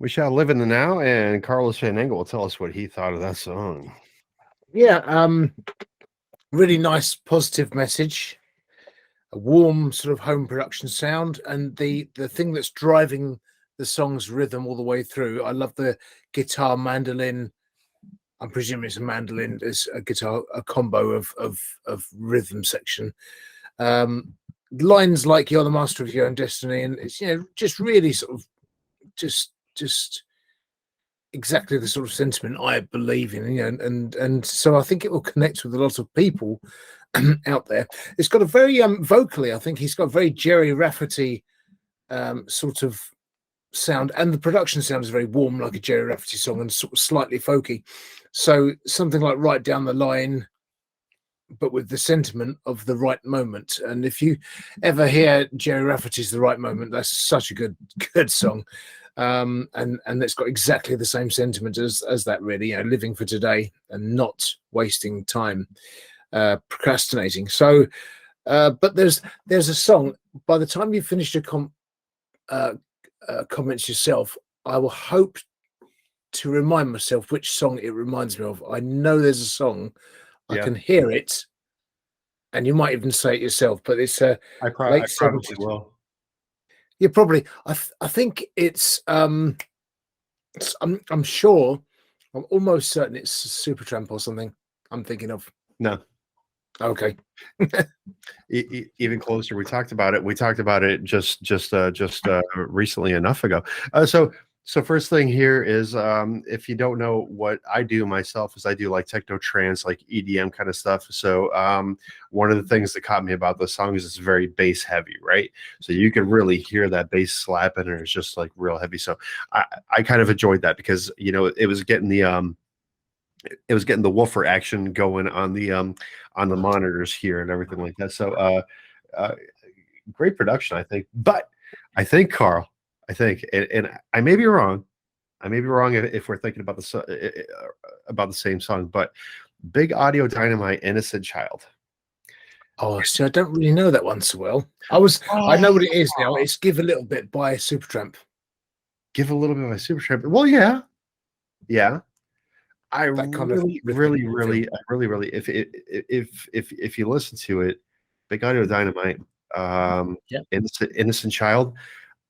We shall live in the now, and Carlos Van Engel will tell us what he thought of that song. Yeah, really nice, positive message. A warm sort of home production sound, and the thing that's driving the song's rhythm all the way through. I love the guitar, mandolin. I'm presuming it's a mandolin, it's a guitar, a combo of rhythm section. Lines like "You're the master of your own destiny," and it's just really sort of just exactly the sort of sentiment I believe in, and so I think it will connect with a lot of people out there. It's got a very vocally, I think he's got a very Jerry Rafferty sort of sound, and the production sound is very warm, like a Jerry Rafferty song, and sort of slightly folky. So something like "Right Down the Line," but with the sentiment of the right moment. And if you ever hear Jerry Rafferty's "The Right Moment," that's such a good song. And it's got exactly the same sentiment as that, really, living for today and not wasting time procrastinating. So but there's a song, by the time you've finished your comments yourself, I will hope to remind myself which song it reminds me of. I know there's a song, I can hear it, and you might even say it yourself, but it's I late probably 70s. will. Yeah, probably. I think it's I'm sure, I'm almost certain it's Supertramp or something I'm thinking of. No. Okay. Even closer. We talked about it just recently enough ago. So first thing here is, if you don't know what I do myself, is I do like techno trance, like EDM kind of stuff. So one of the things that caught me about the song is it's very bass heavy, right? So you can really hear that bass slapping, and it's just like real heavy. So I kind of enjoyed that because it was getting the woofer action going on the monitors here and everything like that. So great production, I think. But I think, Carl, and I may be wrong. I may be wrong if we're thinking about the same song, but Big Audio Dynamite, "Innocent Child." Oh, see, I don't really know that one so well. I know what it is now. It's "Give a Little Bit" by Supertramp. Give a Little Bit by Supertramp. Well, yeah. I That kind of really, if you listen to it, Big Audio Dynamite, Innocent Child,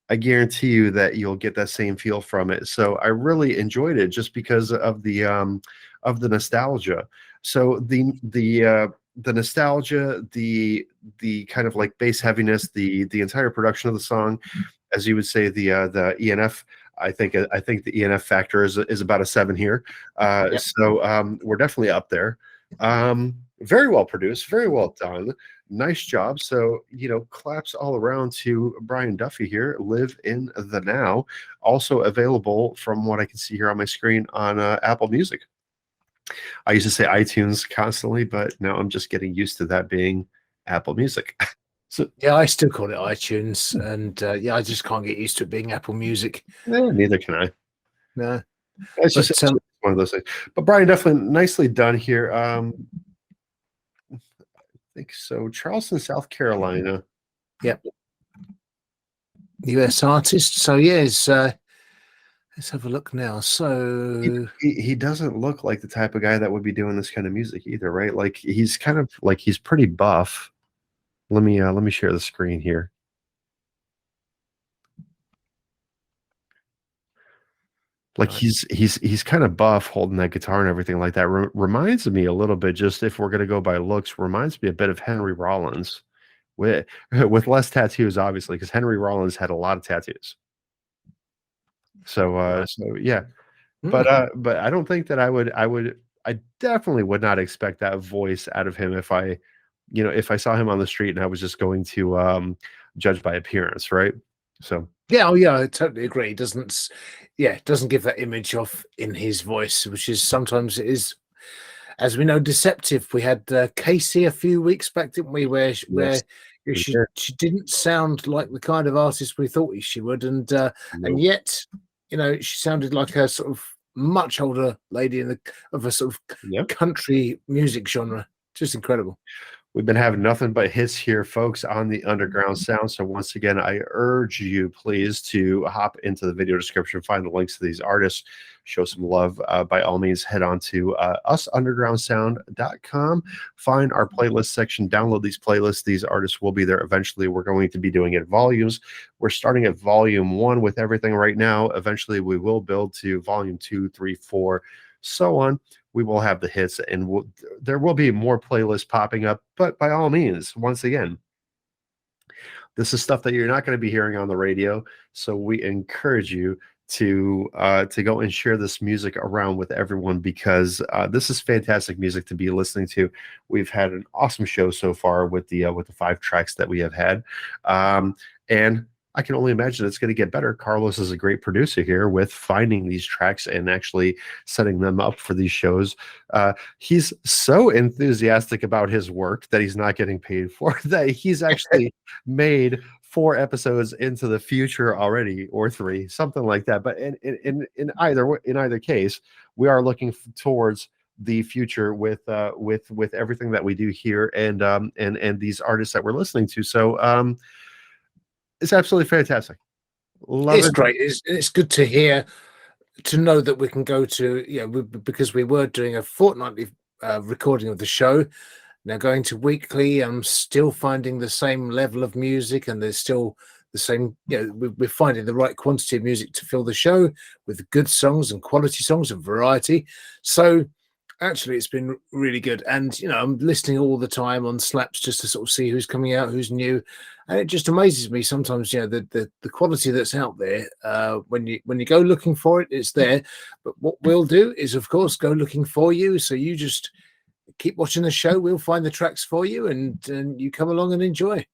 I guarantee you that you'll get that same feel from it. So I really enjoyed it just because of the nostalgia. So the nostalgia, the kind of like bass heaviness, the entire production of the song, as you would say, the ENF. I think the ENF factor is about a 7 here. So we're definitely up there. Very well produced, very well done. Nice job. So, claps all around to Brian Duffy here. Live in the Now. Also available, from what I can see here on my screen, on Apple Music. I used to say iTunes constantly, but now I'm just getting used to that being Apple Music. So yeah, I still call it iTunes, and I just can't get used to it being Apple Music. Neither can I. No, It's just one of those things. But Brian, definitely nicely done here. I think so. Charleston, South Carolina. Yep. US artist. So let's have a look now. So he doesn't look like the type of guy that would be doing this kind of music either, right? Like he's kind of like, he's pretty buff. Let me share the screen here. Like he's kind of buff, holding that guitar and everything like that. Reminds me a little bit, just if we're gonna go by looks, reminds me a bit of Henry Rollins, with less tattoos, obviously, because Henry Rollins had a lot of tattoos. So yeah, but I don't think that I definitely would not expect that voice out of him if I saw him on the street and I was just going to judge by appearance, right? So yeah, I totally agree. It doesn't give that image off in his voice, which is sometimes, it is, as we know, deceptive. We had Casey a few weeks back, didn't we? Where she didn't sound like the kind of artist we thought she would, and yet, she sounded like a sort of much older lady of a sort of country music genre. Just incredible. We've been having nothing but hits here, folks, on the Underground Sound. So once again, I urge you, please, to hop into the video description, find the links to these artists, show some love. By all means, head on to usundergroundsound.com, find our playlist section, download these playlists. These artists will be there eventually. We're going to be doing it volumes. We're starting at volume 1 with everything right now. Eventually, we will build to volume 2, 3, 4, so on. We will have the hits, and there will be more playlists popping up. But by all means, once again, this is stuff that you're not going to be hearing on the radio. So we encourage you to go and share this music around with everyone, because this is fantastic music to be listening to. We've had an awesome show so far with the 5 tracks that we have had, and I can only imagine it's going to get better. Carlos is a great producer here with finding these tracks and actually setting them up for these shows. He's so enthusiastic about his work that he's not getting paid for that he's actually made 4 episodes into the future already, or 3, something like that. But in either case, we are looking towards the future with everything that we do here, and these artists that we're listening to. So it's absolutely fantastic. Love It's it. great. It's good to hear, to know that we can go to, because we were doing a fortnightly recording of the show. Now going to weekly, I'm still finding the same level of music, and there's still the same, we're finding the right quantity of music to fill the show with good songs and quality songs and variety. So actually, it's been really good. And, I'm listening all the time on Slaps just to sort of see who's coming out, who's new. And it just amazes me sometimes, the quality that's out there. When you go looking for it, it's there. But what we'll do is, of course, go looking for you. So you just keep watching the show. We'll find the tracks for you, and you come along and enjoy.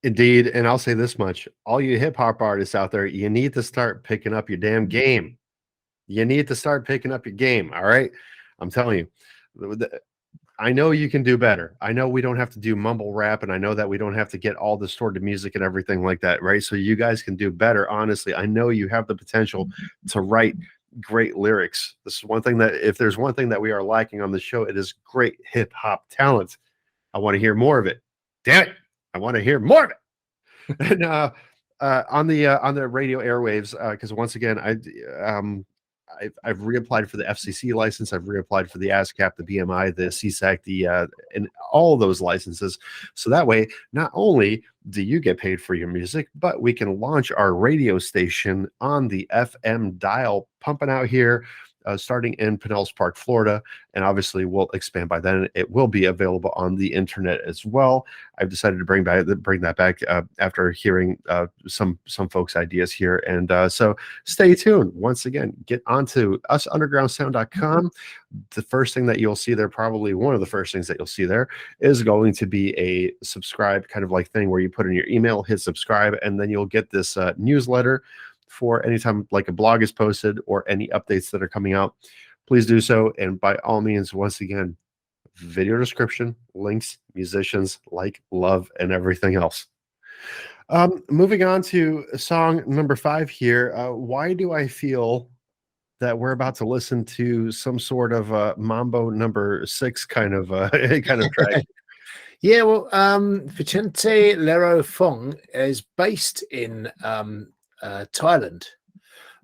Indeed. And I'll say this much. All you hip-hop artists out there, you need to start picking up your damn game. You need to start picking up your game, all right? I'm telling you. I know you can do better. I know we don't have to do mumble rap, and I know that we don't have to get all distorted music and everything like that, right? So you guys can do better, honestly. I know you have the potential to write great lyrics. This is one thing that, if there's one thing that we are lacking on the show, it is great hip-hop talent. I want to hear more of it. Damn it. I want to hear more of it. And on the radio airwaves, because once again, I've reapplied for the FCC license. I've reapplied for the ASCAP, the BMI, the CSAC, and all those licenses. So that way, not only do you get paid for your music, but we can launch our radio station on the FM dial, pumping out here, starting in Pinellas Park, Florida, and obviously we'll expand by then. It will be available on the internet as well. I've decided to bring that back after hearing some folks' ideas here, and so stay tuned. Once again, get onto usundergroundsound.com. The first thing that you'll see there, probably one of the first things that you'll see there, is going to be a subscribe kind of like thing where you put in your email, hit subscribe, and then you'll get this newsletter for anytime like a blog is posted or any updates that are coming out. Please do so. And by all means, once again, video description, links, musicians, like, love, and everything else. Moving on to song number 5 here. Why do I feel that we're about to listen to some sort of Mambo number 6 kind of track? Yeah, well, Vincente Lerro Fong is based in Thailand,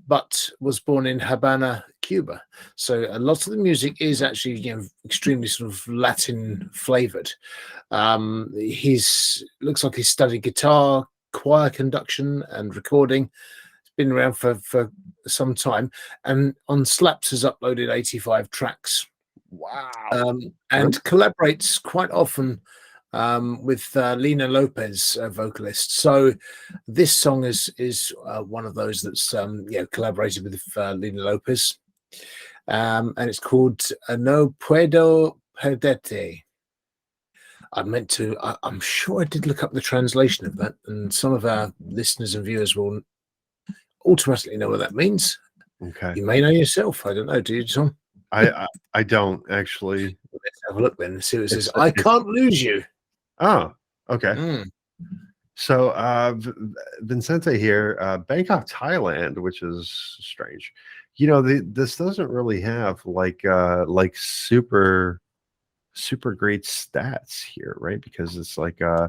but was born in Havana, Cuba. So a lot of the music is actually, extremely sort of Latin flavored. He's looks like he studied guitar, choir conduction, and recording. It's been around for some time, and on Slaps has uploaded 85 tracks. Wow. And collaborates quite often with Lina Lopez, vocalist. So this song is one of those that's collaborated with Lina Lopez, and it's called No Puedo Perderte. I'm sure I did look up the translation of that, and some of our listeners and viewers will automatically know what that means. Okay. You may know yourself. I don't know. Do you, Tom? I don't actually. Let's have a look then. See what it says. I can't lose you. Oh, okay. So Vincente here, Bangkok, Thailand, which is strange. This doesn't really have like super super great stats here, right? Because it's like Yeah.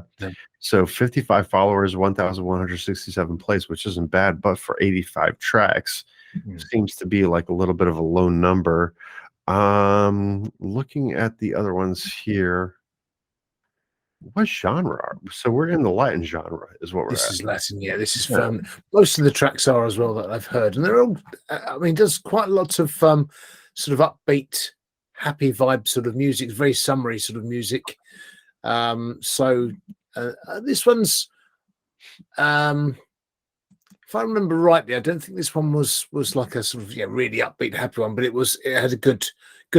so 55 followers, 1,167 plays, which isn't bad, but for 85 tracks seems to be like a little bit of a low number. Looking at the other ones here, what genre? So we're in the Latin genre, is what we're This at. is Latin, yeah. This is Yeah. most of the tracks are as well that I've heard, and they're all. I mean, there's quite lots of sort of upbeat, happy vibe sort of music, very summery sort of music. So this one's, if I remember rightly, I don't think this one was like a sort of really upbeat, happy one, but it had a good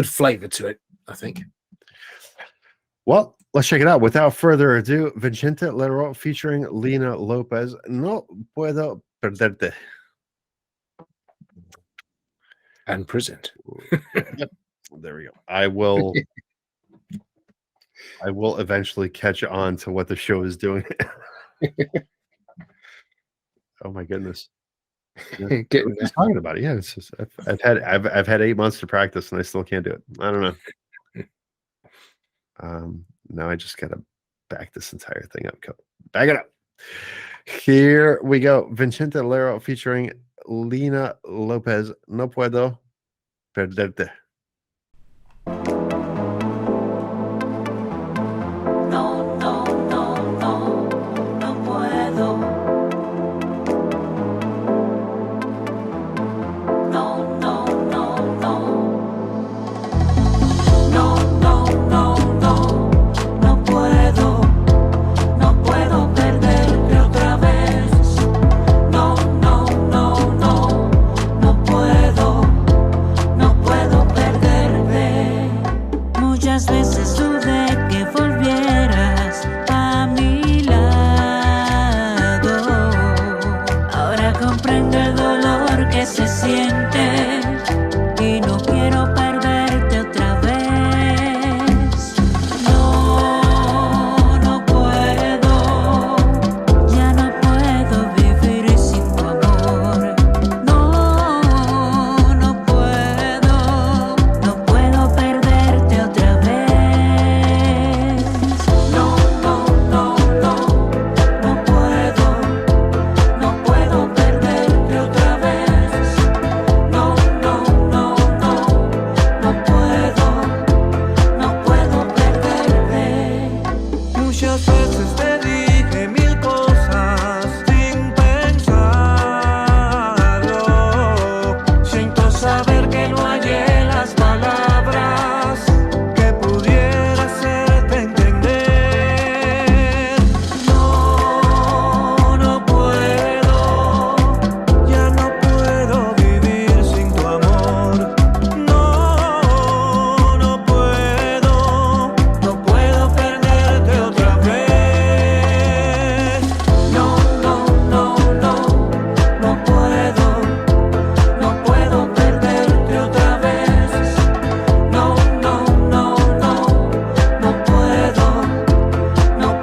flavour to it, I think. Well, let's check it out. Without further ado, Vincente Lerro featuring Lina Lopez. No puedo perderte. And present. Yep. There we go. I will eventually catch on to what the show is doing. Oh my goodness. Yeah. Getting We're just talking about it. Yeah, it's just, I've had 8 months to practice and I still can't do it. I don't know. Now I just gotta back this entire thing up. Back it up. Here we go. Vincente Lerro featuring Lina Lopez. No puedo perderte. No, no, no, no, no puedo. No, no, no, no. No, no, no, no, no puedo. No puedo perderte otra vez. No, no, no, no, no puedo. No puedo perderte. Muchas veces dudé que volvieras a mi lado. Ahora comprendo el dolor que se siente y no quiero perderte otra vez. No, no puedo, ya no puedo vivir sin tu amor. No, no puedo perderte otra vez. No, no, no, no, no puedo perderte otra vez. No, no, no, no, no puedo perderte. Muchas veces te dije mil cosas sin pensarlo. Siento saber que no hallé las palabras que pudiera hacerte entender. No, no puedo, ya no puedo vivir sin tu amor. No, no puedo perderte otra vez. No, no, no, no, no puedo perderte otra vez. No, no, no, no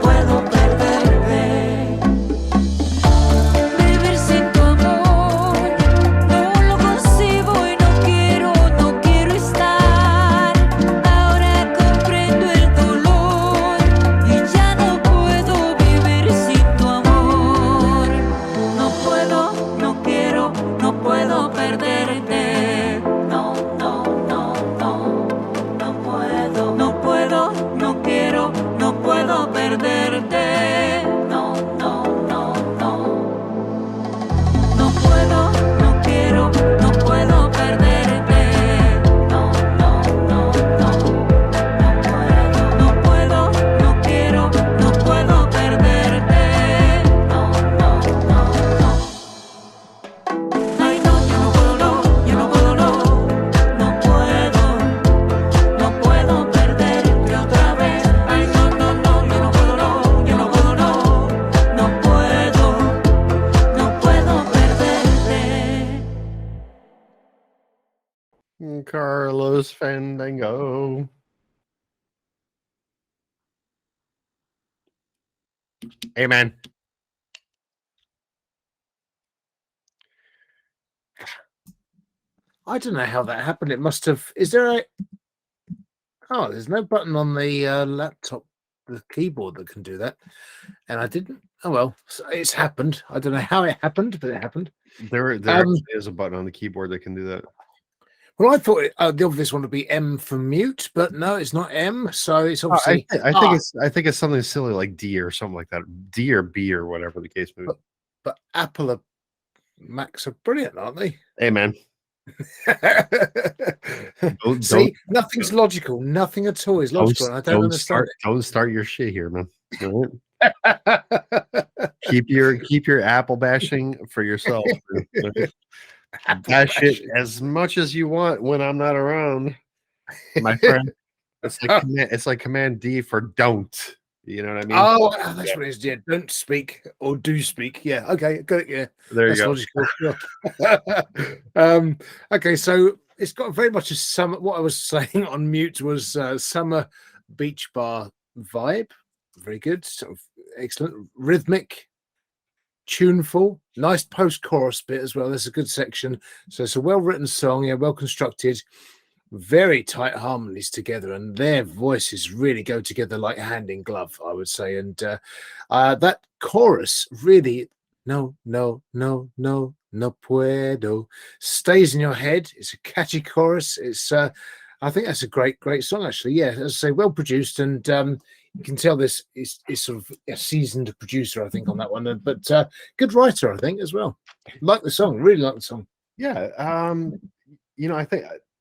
puedo perderte. Vivir sin tu amor, no lo concibo y no quiero estar. Ahora comprendo el dolor y ya no puedo vivir sin tu amor. No puedo, no quiero, no puedo perderte. No, no, no, no, no puedo. No puedo, no quiero, no puedo perderte. No, no, no, no. No puedo, no quiero, no puedo perderte. No, no, no, no. No puedo, no quiero, no puedo perderte. No, no, no, no. Ay, no, yo no puedo, no puedo perderte otra vez. Ay, no, no, no, yo no puedo, no puedo perderte. Carlos Fandango. Amen. I don't know how that happened. It must have. Is there a? Oh, there's no button on the laptop, the keyboard that can do that, and I didn't. Oh well, it's happened. I don't know how it happened, but it happened. There Um, actually is a button on the keyboard that can do that. Well, I thought the obvious one would be M for mute, but no, it's not M. So it's I, obviously thi- I think it's something silly like D or something like that. D or B or whatever the case may be. but Apple Macs are brilliant, aren't they? Hey man, don't See, nothing's logical. Nothing at all is logical, and I don't understand don't start your shit here, man. All right? it. Keep your Apple bashing for yourself. Apple Bash it bashing. as much as you want when I'm not around, my friend. It's like Command D for don't. You know what I mean? Oh, that's what it is. Yeah, don't speak or do speak. Yeah, okay, got it. Yeah, There you that's go. logical. Okay, so it's got very much a summer. What I was saying on mute was summer beach bar vibe. Very good, sort of excellent, rhythmic, tuneful, nice post-chorus bit as well. There's a good section. So it's a well-written song, yeah, well constructed. Very tight harmonies together, and their voices really go together like hand in glove, I would say. And that chorus really, no, no, no, no, no puedo, stays in your head. It's a catchy chorus. It's, I think that's a great song, actually. Yeah, as I say, well produced, and you can tell this is sort of a seasoned producer, I think, on that one. But good writer, I think, as well. Like the song, really like the song. Yeah,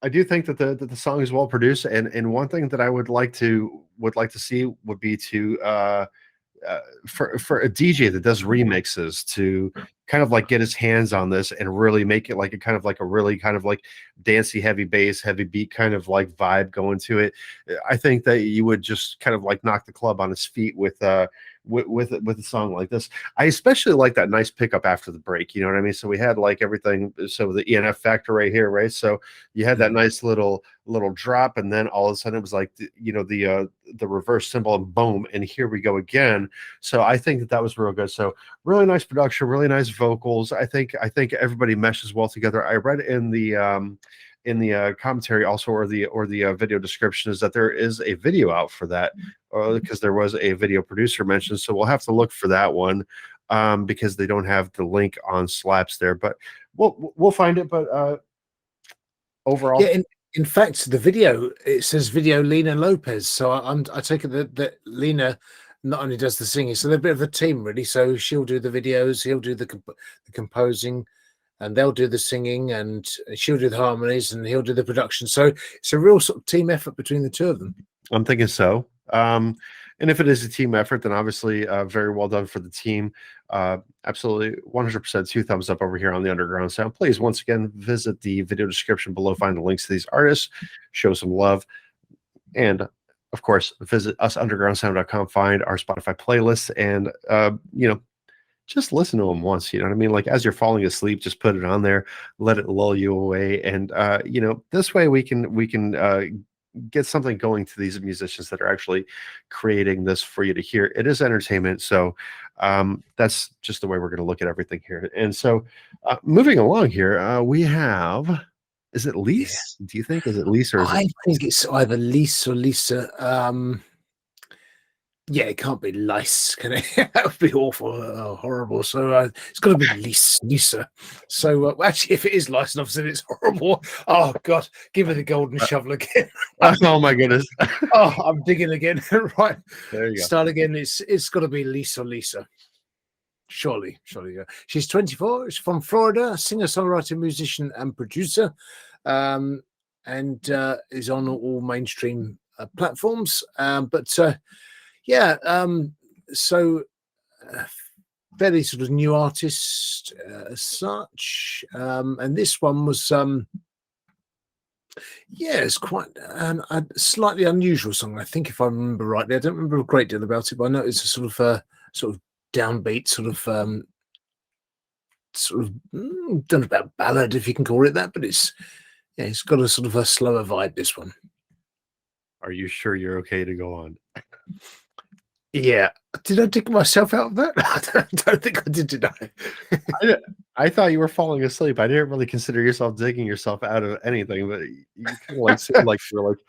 I do think that the song is well produced, and one thing that I would like to see would be to for a DJ that does remixes to kind of like get his hands on this and really make it like a kind of like a really kind of like dancey, heavy bass, heavy beat kind of like vibe going to it. I think that you would just kind of like knock the club on its feet with a song like this. I especially like that nice pickup after the break. You know what I mean? So we had like everything. So the ENF factor right here, right? So you had that nice little drop, and then all of a sudden it was like the reverse symbol, and boom, and here we go again. So I think that was real good. So really nice production, really nice vocals. I think everybody meshes well together. I read in the commentary also, or the video description, is that there is a video out for that, because there was a video producer mentioned. So we'll have to look for that one, because they don't have the link on Slaps there, but we'll find it. But overall, Yeah, in fact, the video, it says video Lina Lopez. So I take it that Lina not only does the singing, so they're a bit of a team, really. So she'll do the videos, he'll do the composing, and they'll do the singing, and she'll do the harmonies, and he'll do the production. So it's a real sort of team effort between the two of them. I'm thinking so. And if it is a team effort, then obviously very well done for the team. Absolutely 100% 2 thumbs up over here on the Underground Sound. Please, once again, visit the video description below, find the links to these artists, show some love, and of course, visit usundergroundsound.com, find our Spotify playlist, and just listen to them once. You know what I mean? Like as you're falling asleep, just put it on there, let it lull you away, and this way we can get something going to these musicians that are actually creating this for you to hear. It is entertainment, so that's just the way we're going to look at everything here. And so, moving along here, we have. Is it Lyse? Do you think? Is it Lyse, or is I think it's either Lyse or Lisa. Yeah, it can't be Lyse, can it? That would be awful, horrible. So it's got to be Lyse, Lisa. So actually, if it is Lyse, and I've said it's horrible. Oh God, give her the golden shovel again. oh my goodness. Oh, I'm digging again. Right, There you go. start again. It's got to be Lyse or Lisa. Surely, yeah. She's 24. She's from Florida, singer, songwriter, musician, and producer, and is on all mainstream platforms. So fairly sort of new artist as such, and this one was it's quite a slightly unusual song, I think, if I remember rightly. I don't remember a great deal about it, but I know it's a sort of downbeat, don't know about ballad, if you can call it that, but it's got a sort of a slower vibe, this one. Are you sure you're okay to go on? Yeah. Did I dig myself out of that? I don't think I did I? I thought you were falling asleep. I didn't really consider yourself digging yourself out of anything, but you kind of like seemed like you were like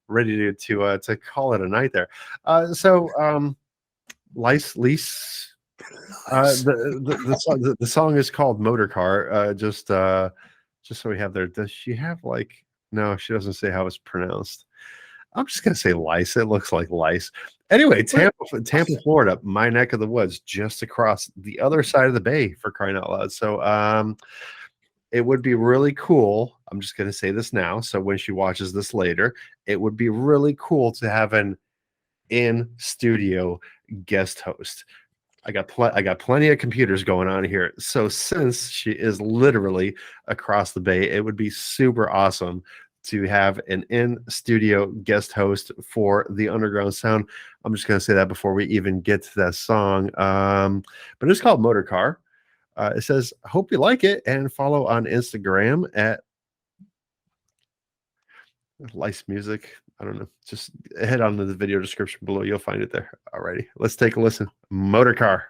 ready to call it a night there. Lyse. The song is called Motor Car. Just so we have there. Does she have like? No, she doesn't say how it's pronounced. I'm just gonna say Lyse. It looks like Lyse. Anyway, Tampa, Florida, my neck of the woods, just across the other side of the bay, for crying out loud. So it would be really cool. I'm just gonna say this now. So when she watches this later, it would be really cool to have an in studio guest host. I got plenty of computers going on here. So since she is literally across the bay, it would be super awesome to have an in-studio guest host for the Underground Sound. I'm just going to say that before we even get to that song. But it's called Motor Car. It says, hope you like it, and follow on Instagram at Lyse Music. I don't know. Just head on to the video description below. You'll find it there. Alrighty. Let's take a listen. Motor Car.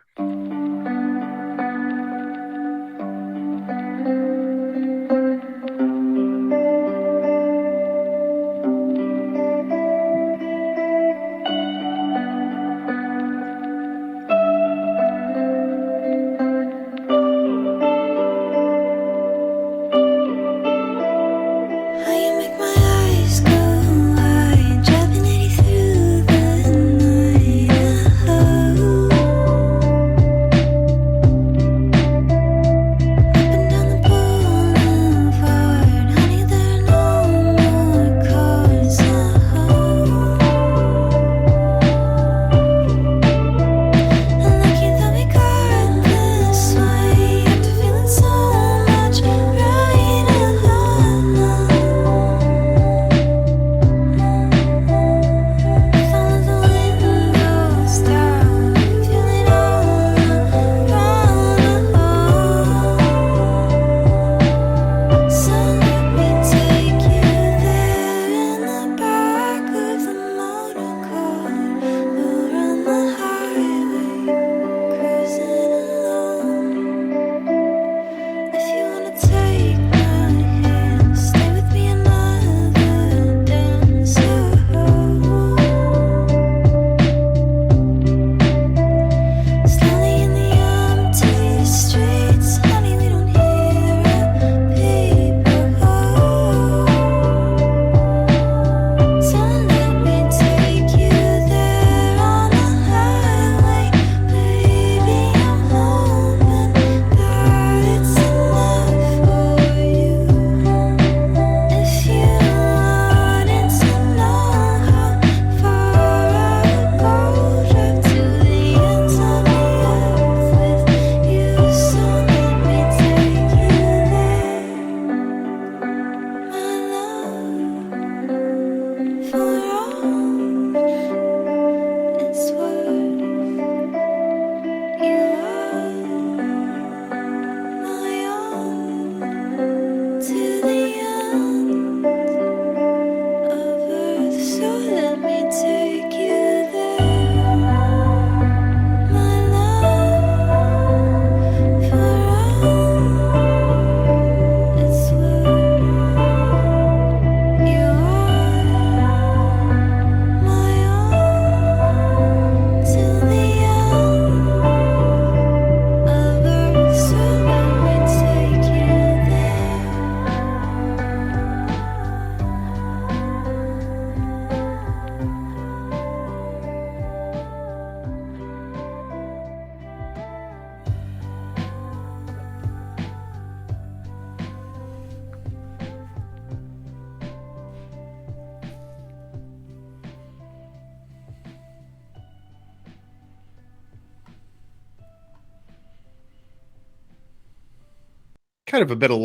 Kind of a bit of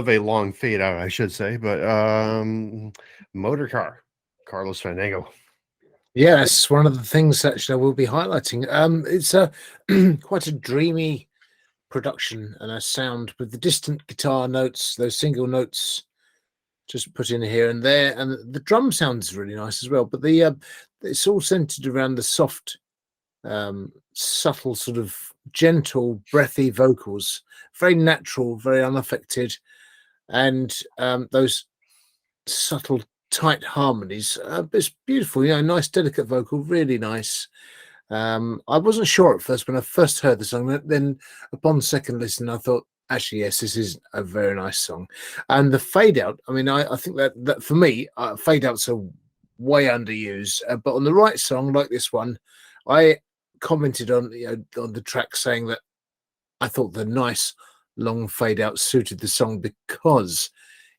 a long fade out, I should say, but Motor Car, Carlos Fandango. Yeah, that's one of the things actually I will be highlighting. It's a quite a dreamy production and a sound with the distant guitar notes, those single notes just put in here and there, and the drum sounds really nice as well. But the it's all centered around the soft, subtle, sort of gentle, breathy vocals, very natural, very unaffected, and those subtle tight harmonies. It's beautiful, nice, delicate vocal, really nice. I wasn't sure at first when I first heard the song. Then, upon second listen, I thought, actually, yes, this is a very nice song. And the fade out, I mean, I think that for me, fade outs are way underused. But on the right song, like this one, I commented on on the track saying that I thought the nice long fade out suited the song because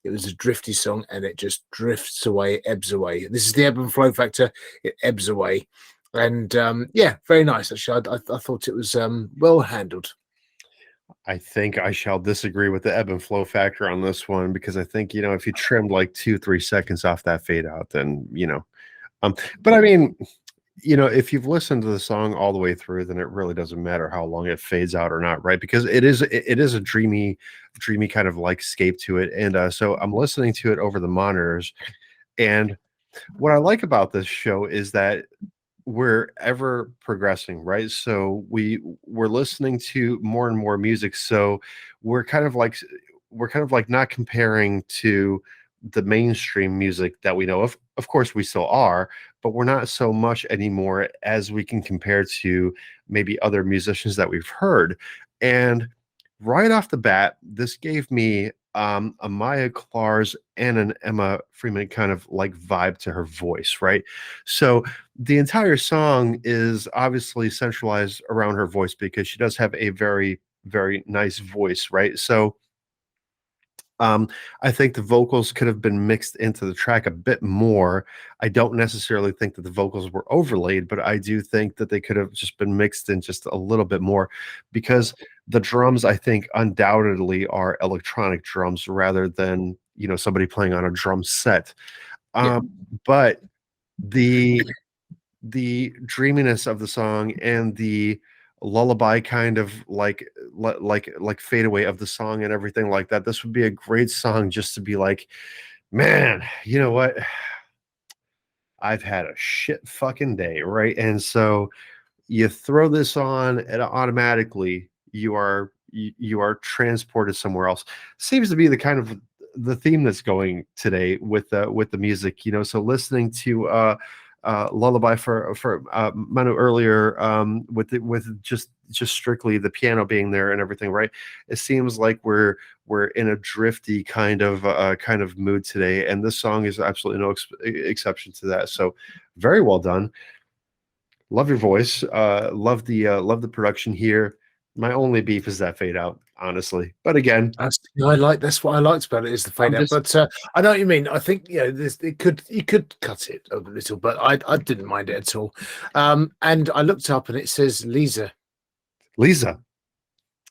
it was a drifty song and it just drifts away, ebbs away. This is the ebb and flow factor. It ebbs away. And yeah, very nice. Actually, I thought it was well handled. I think I shall disagree with the ebb and flow factor on this one because I think, if you trimmed like 2-3 seconds off that fade out, then, but I mean, if you've listened to the song all the way through, then it really doesn't matter how long it fades out or not, right? Because it is a dreamy kind of like scape to it. And so I'm listening to it over the monitors. And what I like about this show is that we're ever progressing, right? So we're listening to more and more music. So we're kind of like not comparing to the mainstream music that we know of. Of course, we still are, but we're not so much anymore as we can compare to maybe other musicians that we've heard. And right off the bat, this gave me a Maya Clar's and an Emma Freeman kind of like vibe to her voice, right? So the entire song is obviously centralized around her voice because she does have a very, very nice voice, right? So I think the vocals could have been mixed into the track a bit more. I don't necessarily think that the vocals were overlaid, but I do think that they could have just been mixed in just a little bit more because the drums, I think, undoubtedly are electronic drums rather than, somebody playing on a drum set. But the dreaminess of the song and the lullaby kind of like fade away of the song and everything like that, this would be a great song just to be like, man, you know what, I've had a shit fucking day, right? And so you throw this on and automatically you are transported somewhere else. Seems to be the kind of the theme that's going today with the music, so listening to lullaby for Manu earlier, with just strictly the piano being there and everything, right? It seems like we're in a drifty kind of mood today, and this song is absolutely no exception to that. So very well done. Love your voice. Love the production here. My only beef is that fade out, honestly. But again, That's what I liked about it is the fade out. just- But I know what you mean. I think you could cut it a little, but I didn't mind it at all. And I looked up and it says Lyse. Lisa.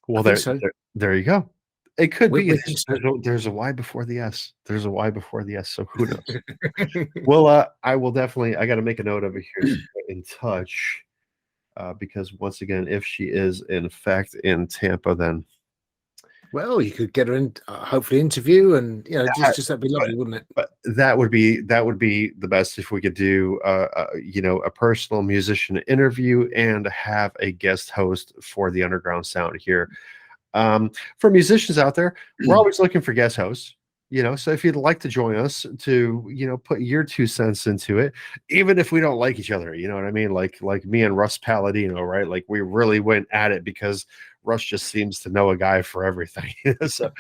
Well, I think so. there you go. It could We- be. we think so. There's a Y before the S. There's a Y before the S. So who knows? Well, I will definitely. I got to make a note over here to get in touch, because once again, if she is in fact in Tampa, then Well, you could get her in, hopefully interview, and just that'd be lovely, wouldn't it? but that would be the best if we could do a personal musician interview and have a guest host for the Underground Sound here. For musicians out there, we're always looking for guest hosts. So if you'd like to join us to put your 2 cents into it, even if we don't like each other, you know what I mean, like me and Russ Palladino, right? Like we really went at it because Russ just seems to know a guy for everything. So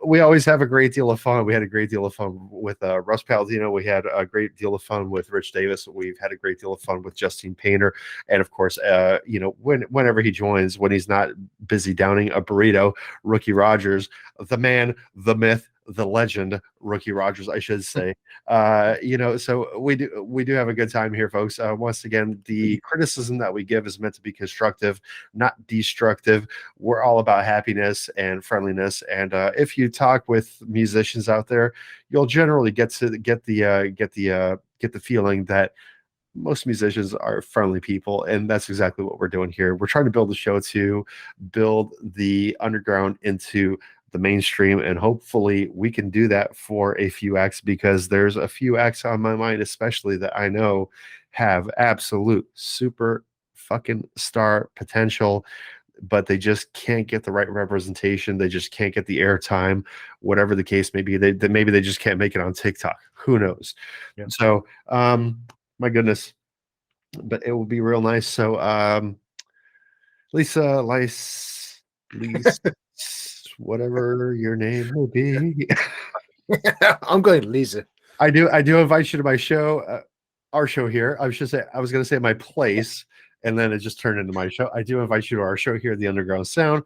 we always have a great deal of fun. We had a great deal of fun with Russ Palladino. We had a great deal of fun with Rich Davis. We've had a great deal of fun with Justine Painter. And of course, whenever he joins, when he's not busy downing a burrito, Rookie Rogers, the man, the myth, the legend, Rookie Rogers, I should say. So we do have a good time here, folks. Once again, the criticism that we give is meant to be constructive, not destructive. We're all about happiness and friendliness, and if you talk with musicians out there, you'll generally get the feeling that most musicians are friendly people, and that's exactly what we're doing here. We're trying to build the show to build the underground into the mainstream, and hopefully we can do that for a few acts, because there's a few acts on my mind especially that I know have absolute super fucking star potential. but they just can't get the right representation. They just can't get the airtime, whatever the case may be. Maybe they just can't make it on TikTok. Who knows? Yeah. So, my goodness, but it will be real nice. So, Lyse, whatever your name may be. I'm going Lisa. I do invite you to my show, our show here. I was going to say my place, and then it just turned into my show. I do invite you to our show here at the Underground Sound.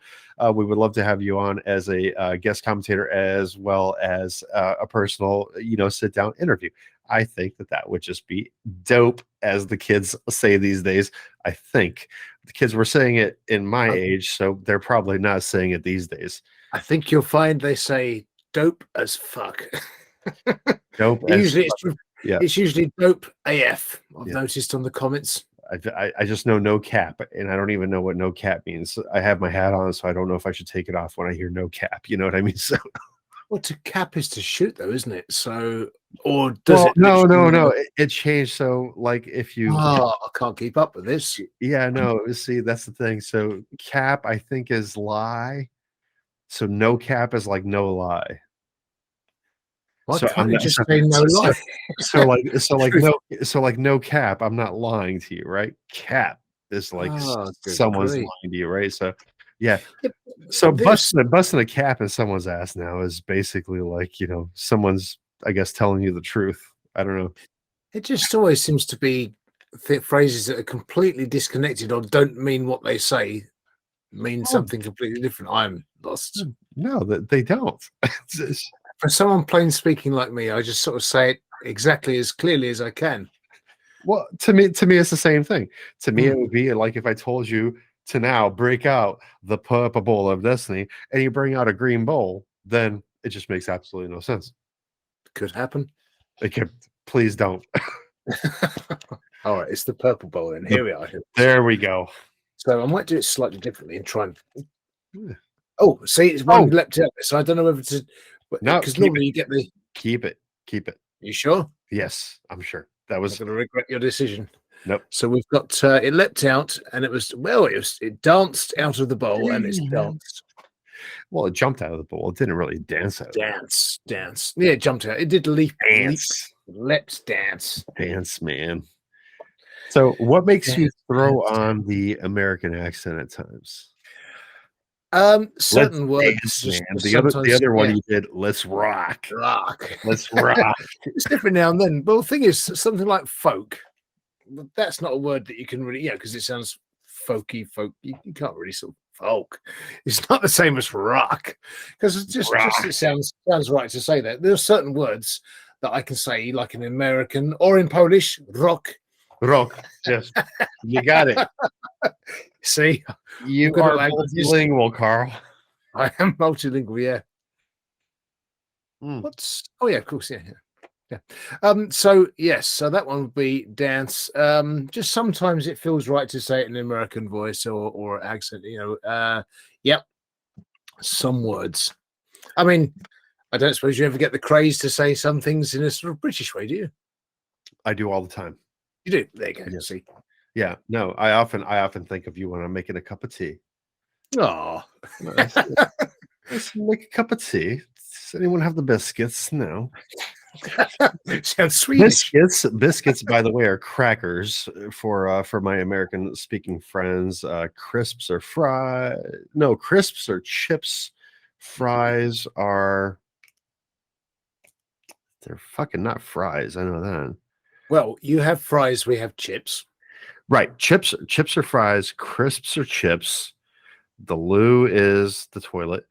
We would love to have you on as a guest commentator, as well as a personal, sit down interview. I think that would just be dope, as the kids say these days. I think the kids were saying it in my age, so they're probably not saying it these days. I think you'll find they say dope as fuck. Dope. It's usually dope AF. I've Yeah. noticed on the comments. I just know no cap, and I don't even know what no cap means. I have my hat on, so I don't know if I should take it off when I hear no cap. You know what I mean? So, well, to cap is to shoot, though, isn't it? So, or does it? No. It changed. So, like, if you, I can't keep up with this. yeah, no. See, that's the thing. So, cap, I think, is lie. So, no cap is like no lie. Why So can't you just say no lie? So like no cap, I'm not lying to you, right? Cap is like Good someone's grief. lying to you, right? So yeah. Yep. So There's- busting a cap in someone's ass now is basically like, someone's, I guess, telling you the truth. I don't know. It just always seems to be phrases that are completely disconnected or don't mean what they say, mean something completely different. I'm lost. No, they don't. For someone plain speaking like me, I just sort of say it exactly as clearly as I can. Well, to me, it's the same thing. To me, it would be like if I told you to now break out the purple bowl of destiny, and you bring out a green bowl, then it just makes absolutely no sense. Could happen. It could. Please don't. All right, it's the purple bowl, and here we are. There we go. So I might do it slightly differently and try and. Yeah. Oh, see, it's one leapt out. So I don't know whether to. No, because normally you get the. Keep it. You sure? Yes, I'm sure. That I'm was going to regret your decision. nope. So we've got it leapt out, and it danced out of the bowl, and it's danced. Well, it jumped out of the bowl. It didn't really dance out. Dance. Yeah, it jumped out. It did Dance. Leapt, dance. Dance, man. So, what makes you throw on the American accent at times? Certain words. Dance, just man. The other one you did. Let's rock. Rock. Let's rock. It's different now and then. Well, the thing is, something like folk. That's not a word that you can really, because it sounds folky. You can't really sort of folk. It's not the same as rock, because it sounds right to say that. There are certain words that I can say, like in American or in Polish, rock. Rock. Yes. You got it. See, You good at are languages. multilingual, Carl. I am multilingual. Yeah. Mm. Oh yeah, of course. Yeah. So yes, so that one would be dance. Just sometimes it feels right to say it in an American voice or accent. Yep. Some words. I mean, I don't suppose you ever get the craze to say some things in a sort of British way, do you? I do all the time. You do. There you go. Yes. See. Yeah. No, I often think of you when I'm making a cup of tea. Oh, Let's make a cup of tea. Does anyone have the biscuits? No. sounds Swedish. Biscuits, by the way, are crackers for my American speaking friends. Crisps are fries. No, crisps are chips. Fries are. They're fucking not fries. I know that. Well, you have fries. We have chips. Right. Chips are fries. Crisps are chips. The loo is the toilet.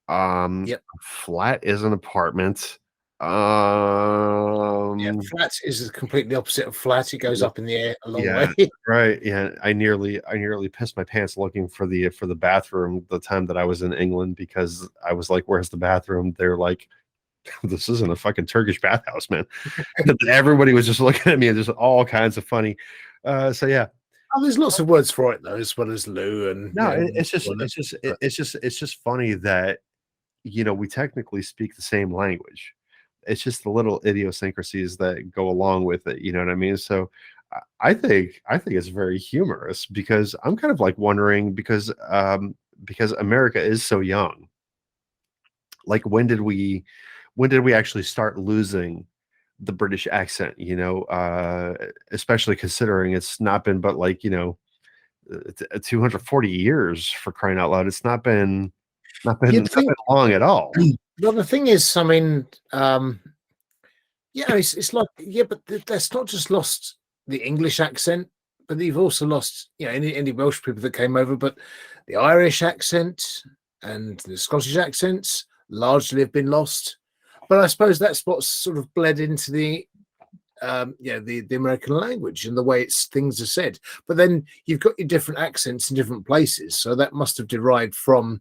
Yep. Flat is an apartment. Yeah, flat is completely opposite of flat. It goes up in the air a long way. Right. Yeah. I nearly pissed my pants looking for the bathroom the time that I was in England, because I was like, where's the bathroom? They're like, this isn't a fucking Turkish bathhouse, man. Everybody was just looking at me, and there's all kinds of funny. So yeah. Oh, there's lots of words for it though, as well as loo and No, it's just funny that we technically speak the same language. It's just the little idiosyncrasies that go along with it. You know what I mean? So I think it's very humorous because I'm kind of like wondering because America is so young. Like when did we actually start losing the British accent, especially considering it's not been but like, 240 years for crying out loud. It's You'd not think, been long at all. well, the thing is, I mean, yeah, it's like, yeah, but that's not just lost the English accent, but you've also lost, any Welsh people that came over, but the Irish accent and the Scottish accents largely have been lost. But I suppose that's what's sort of bled into the the American language and the way things are said. But then you've got your different accents in different places, so that must have derived from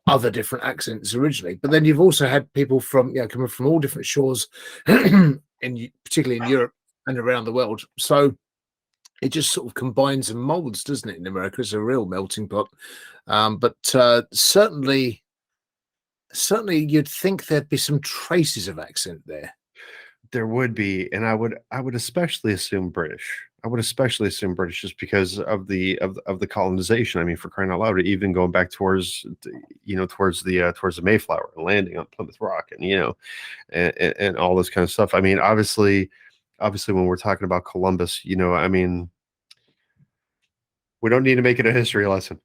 other different accents originally. But then you've also had people from coming from all different shores, particularly in Europe and around the world. So it just sort of combines and molds, doesn't it? In America, it's a real melting pot. But certainly, you'd think there'd be some traces of accent there. There would be, and I would especially assume British. I would especially assume British just because of the colonization. I mean, for crying out loud, even going back towards the Mayflower and landing on Plymouth Rock, and and all this kind of stuff. I mean, obviously, when we're talking about Columbus, I mean, we don't need to make it a history lesson.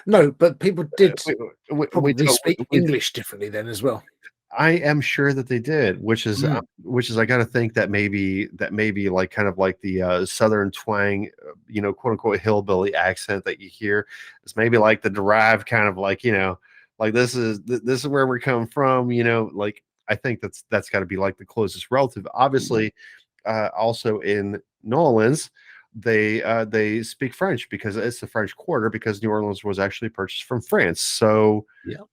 No, but people did We probably don't- speak we- English differently then as well. I am sure that they did, which is Mm. I got to think that maybe like kind of like the southern twang, quote unquote hillbilly accent that you hear is maybe like the derived kind of like like this is where we're coming from, like I think that's got to be like the closest relative. Obviously, also in New Orleans, they speak French because it's the French Quarter because New Orleans was actually purchased from France, so. Yeah.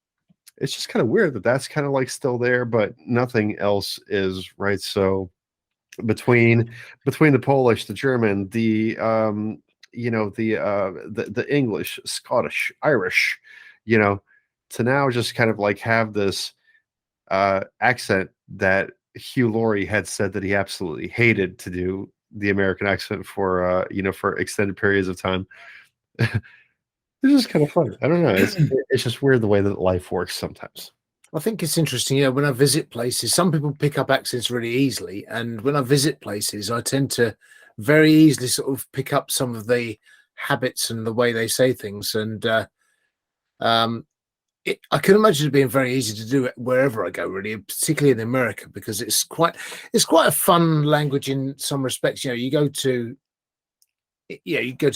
It's just kind of weird that that's kind of like still there, but nothing else is, right? So between the Polish, the German, the English, Scottish, Irish, to now just kind of like have this accent that Hugh Laurie had said that he absolutely hated to do the American accent for for extended periods of time. It's just kind of fun. I don't know. It's just weird the way that life works sometimes. I think it's interesting, when I visit places, some people pick up accents really easily. And when I visit places, I tend to very easily sort of pick up some of the habits and the way they say things. And I can imagine it being very easy to do it wherever I go, really, particularly in America, because it's quite a fun language in some respects. You go to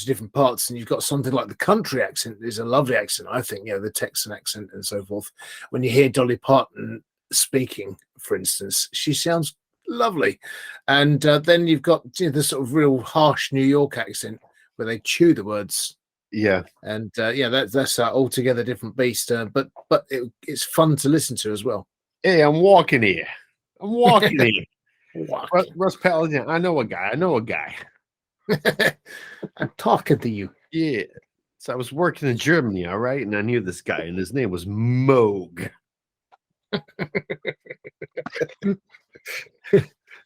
different parts and you've got something like the country accent is a lovely accent, I think, the Texan accent and so forth. When you hear Dolly Parton speaking, for instance, she sounds lovely. And then you've got the sort of real harsh New York accent where they chew the words. Yeah. And that's altogether different beast. But it's fun to listen to as well. Hey, I'm walking here. Walking. Russ Paladin. I know a guy. I'm talking to you. Yeah. So I was working in Germany, all right, and I knew this guy, and his name was Moog.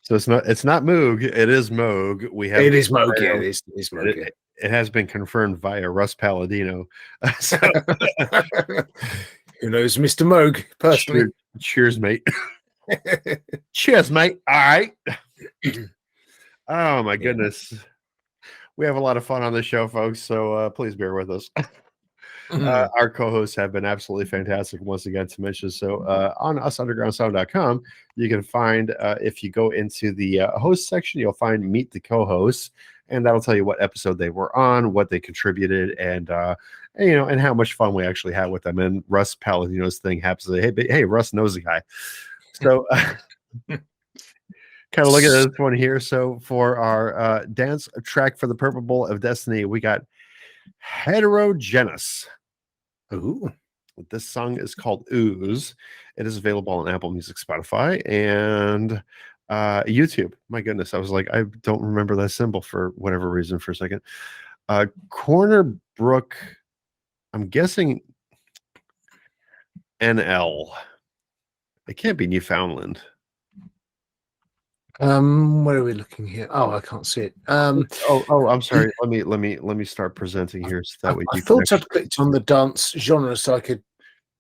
So it's not Moog, it is Moog. It is Moog, yeah, it is Moog. Yeah. It has been confirmed via Russ Palladino. So, who knows Mr. Moog personally? Cheers, mate. Cheers, mate. All right. Oh my goodness. We have a lot of fun on the show, folks, so please bear with us. Our co-hosts have been absolutely fantastic once again to mention. So on usundergroundsound.com, you can find, if you go into the host section, you'll find Meet the Co-hosts, and that'll tell you what episode they were on, what they contributed, and and how much fun we actually had with them. And Russ Palladino's thing happens to say, hey, Russ knows the guy. So kind of look at this one here. So for our dance track for the Purple Bowl of Destiny, we got Heterogeneous. Ooh. This song is called Ooze. It is available on Apple Music, Spotify, and YouTube. My goodness, I was like, I don't remember that symbol for whatever reason for a second. Corner Brook, I'm guessing NL. It can't be Newfoundland. Where are we looking here? Oh, I can't see it. I'm sorry. Let me start presenting here so that way I you can thought I'd actually clicked on the dance genre so I could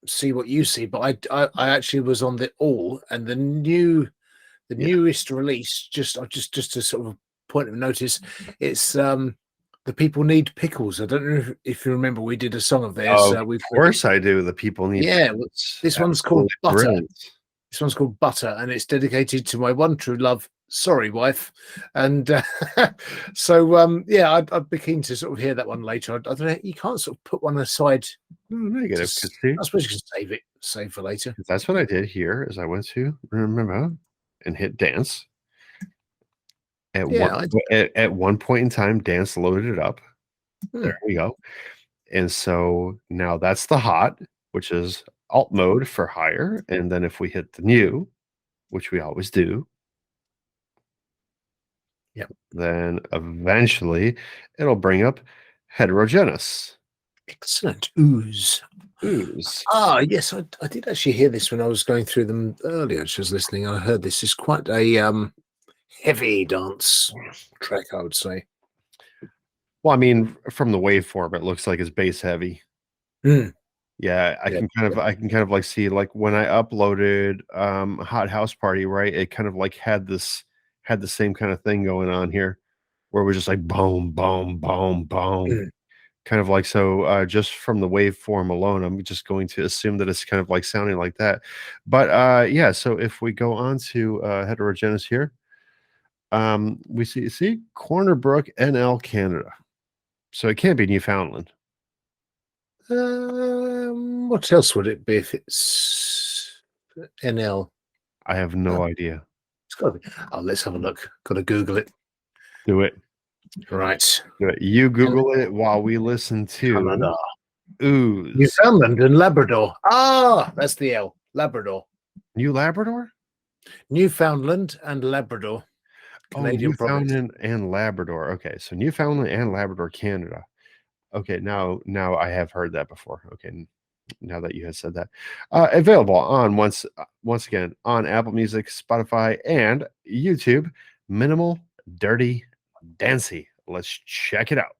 see what you see, but I actually was on the all, and the Yeah. newest release. Just a sort of point of notice, it's the people need pickles. I don't know if you remember, we did a song of theirs. Of course I do. The people need Yeah, pickles. this one's called Absolutely Butter. brilliant. This one's called Butter, and it's dedicated to my one true love. Sorry, wife. And so, yeah, I'd be keen to sort of hear that one later. I don't know. You can't sort of put one aside. No, negative. to- 'Cause see, I suppose you can save for later. that's what I did here. Is I went to remember and hit dance. Yeah, At one point in time, dance loaded it up. Hmm. There we go. And so now that's the hot, which is alt mode for higher. And then if we hit the new, which we always do, Yep. then eventually it'll bring up Heterogeneous. Excellent. Ooze. Ooze. Ah, yes, I did actually hear this when I was going through them earlier. I was listening. I heard this is quite a heavy dance track, I would say. Well, I mean, from the waveform, it looks like it's bass heavy. Hmm. Yeah, I Yeah, can kind of like see like when I uploaded Hot House Party, right? It kind of like had the same kind of thing going on here where it was just like boom, boom, boom, boom. Mm. Kind of like so just from the waveform alone, I'm just going to assume that it's kind of like sounding like that. But yeah, so if we go on to Heterogeneous here, we see Corner Brook, NL, Canada. So it can't be Newfoundland. What else would it be if it's NL? I have no idea. It's got to be. Oh, let's have a look. Got to Google it. Do it. Right. Do it. You Google it while we listen to Canada. Ooze. Newfoundland and Labrador. Ah, that's the L. Labrador. New Labrador? Newfoundland and Labrador. Canadian province. Newfoundland and Labrador. Okay, so Newfoundland and Labrador, Canada. Okay, now I have heard that before. Okay, now that you had said that. Available on once again on Apple Music, Spotify, and YouTube. Minimal, dirty, dancey. Let's check it out.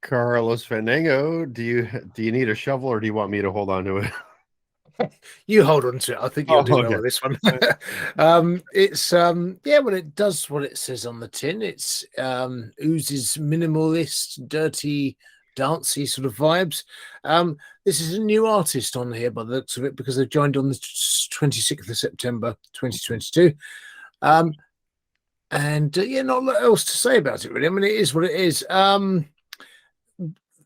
Carlos Fandango, do you need a shovel or do you want me to hold on to it? You hold on to it. I think you'll do well okay. with this one. It's well, it does what it says on the tin. It's Ooze's minimalist, dirty, dancey sort of vibes. This is a new artist on here by the looks of it because they've joined on the 26th of September 2022. Not a lot else to say about it really. I mean, it is what it is.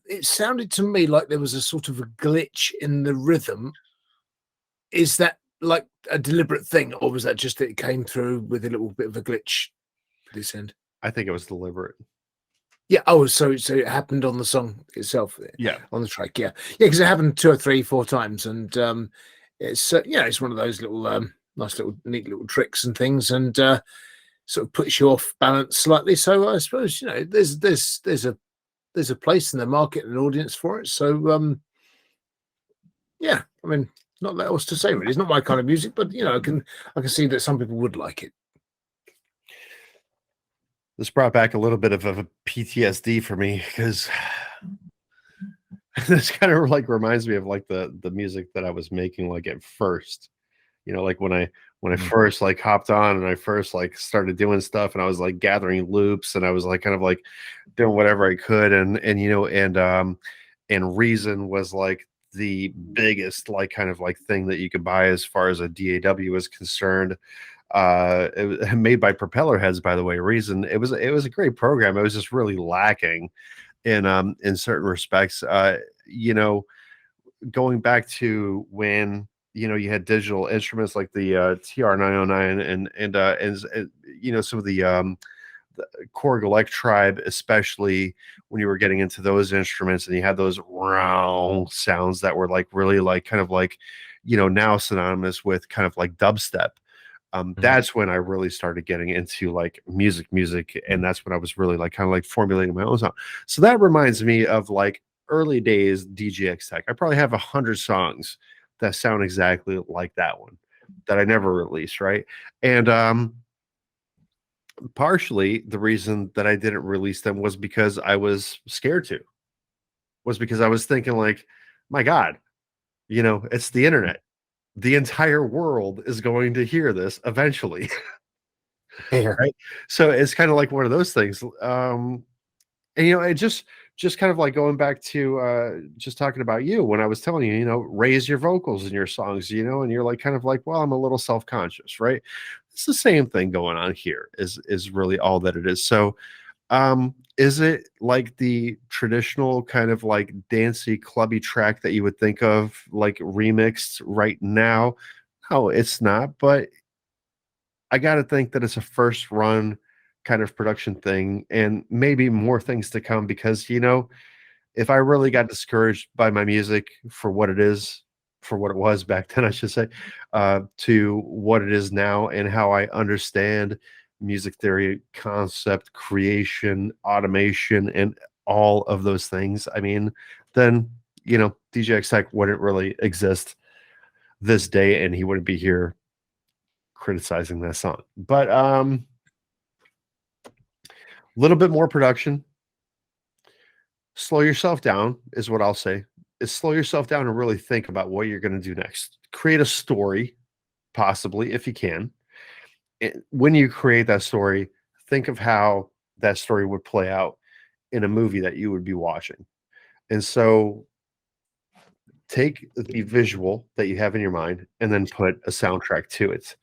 It sounded to me like there was a sort of a glitch in the rhythm. Is that like a deliberate thing, or was that just that it came through with a little bit of a glitch this end? I think it was deliberate. Yeah. Oh, so it happened on the song itself. Yeah. On the track. Yeah. Yeah, because it happened 2 or 3, 4 times, and it's it's one of those little nice little neat little tricks and things, and sort of puts you off balance slightly. So I suppose there's a place in the market and an audience for it. So yeah, I mean, not that else to say really. It's not my kind of music, but I can see that some people would like it. This brought back a little bit of a PTSD for me because this kind of like reminds me of like the music that I was making like at first. Like when I first like hopped on and I first like started doing stuff and I was like gathering loops and I was like kind of like doing whatever I could and Reason was like the biggest like kind of like thing that you could buy as far as a DAW is concerned. It was made by Propeller Heads, by the way. Reason, it was a great program. It was just really lacking in certain respects. Going back to when you had digital instruments like the TR-909 and some of the Korg Elect Tribe, especially when you were getting into those instruments and you had those round sounds that were like really like kind of like now synonymous with kind of like dubstep. That's when I really started getting into like music, and that's when I was really like kind of like formulating my own song. So that reminds me of like early days DJX Tech. I probably have 100 songs that sound exactly like that one that I never released, right? And partially the reason that I didn't release them was because I was scared to. Was because I was thinking like, my God, it's the internet. The entire world is going to hear this eventually. Right? So it's kind of like one of those things. And it just kind of like going back to just talking about you when I was telling you, raise your vocals in your songs, and you're like kind of like, well, I'm a little self-conscious, right? It's the same thing going on here is really all that it is. So is it like the traditional kind of like dancey clubby track that you would think of like remixed right now? No, it's not, but I got to think that it's a first run kind of production thing and maybe more things to come because if I really got discouraged by my music for what it is, for what it was back then, I should say, to what it is now and how I understand music theory, concept, creation, automation, and all of those things, I mean, then, DJX Tech wouldn't really exist this day and he wouldn't be here criticizing that song. But a little bit more production. Slow yourself down is what I'll say. Is slow yourself down and really think about what you're going to do next. Create a story, possibly, if you can. When you create that story, think of how that story would play out in a movie that you would be watching. And so take the visual that you have in your mind and then put a soundtrack to it.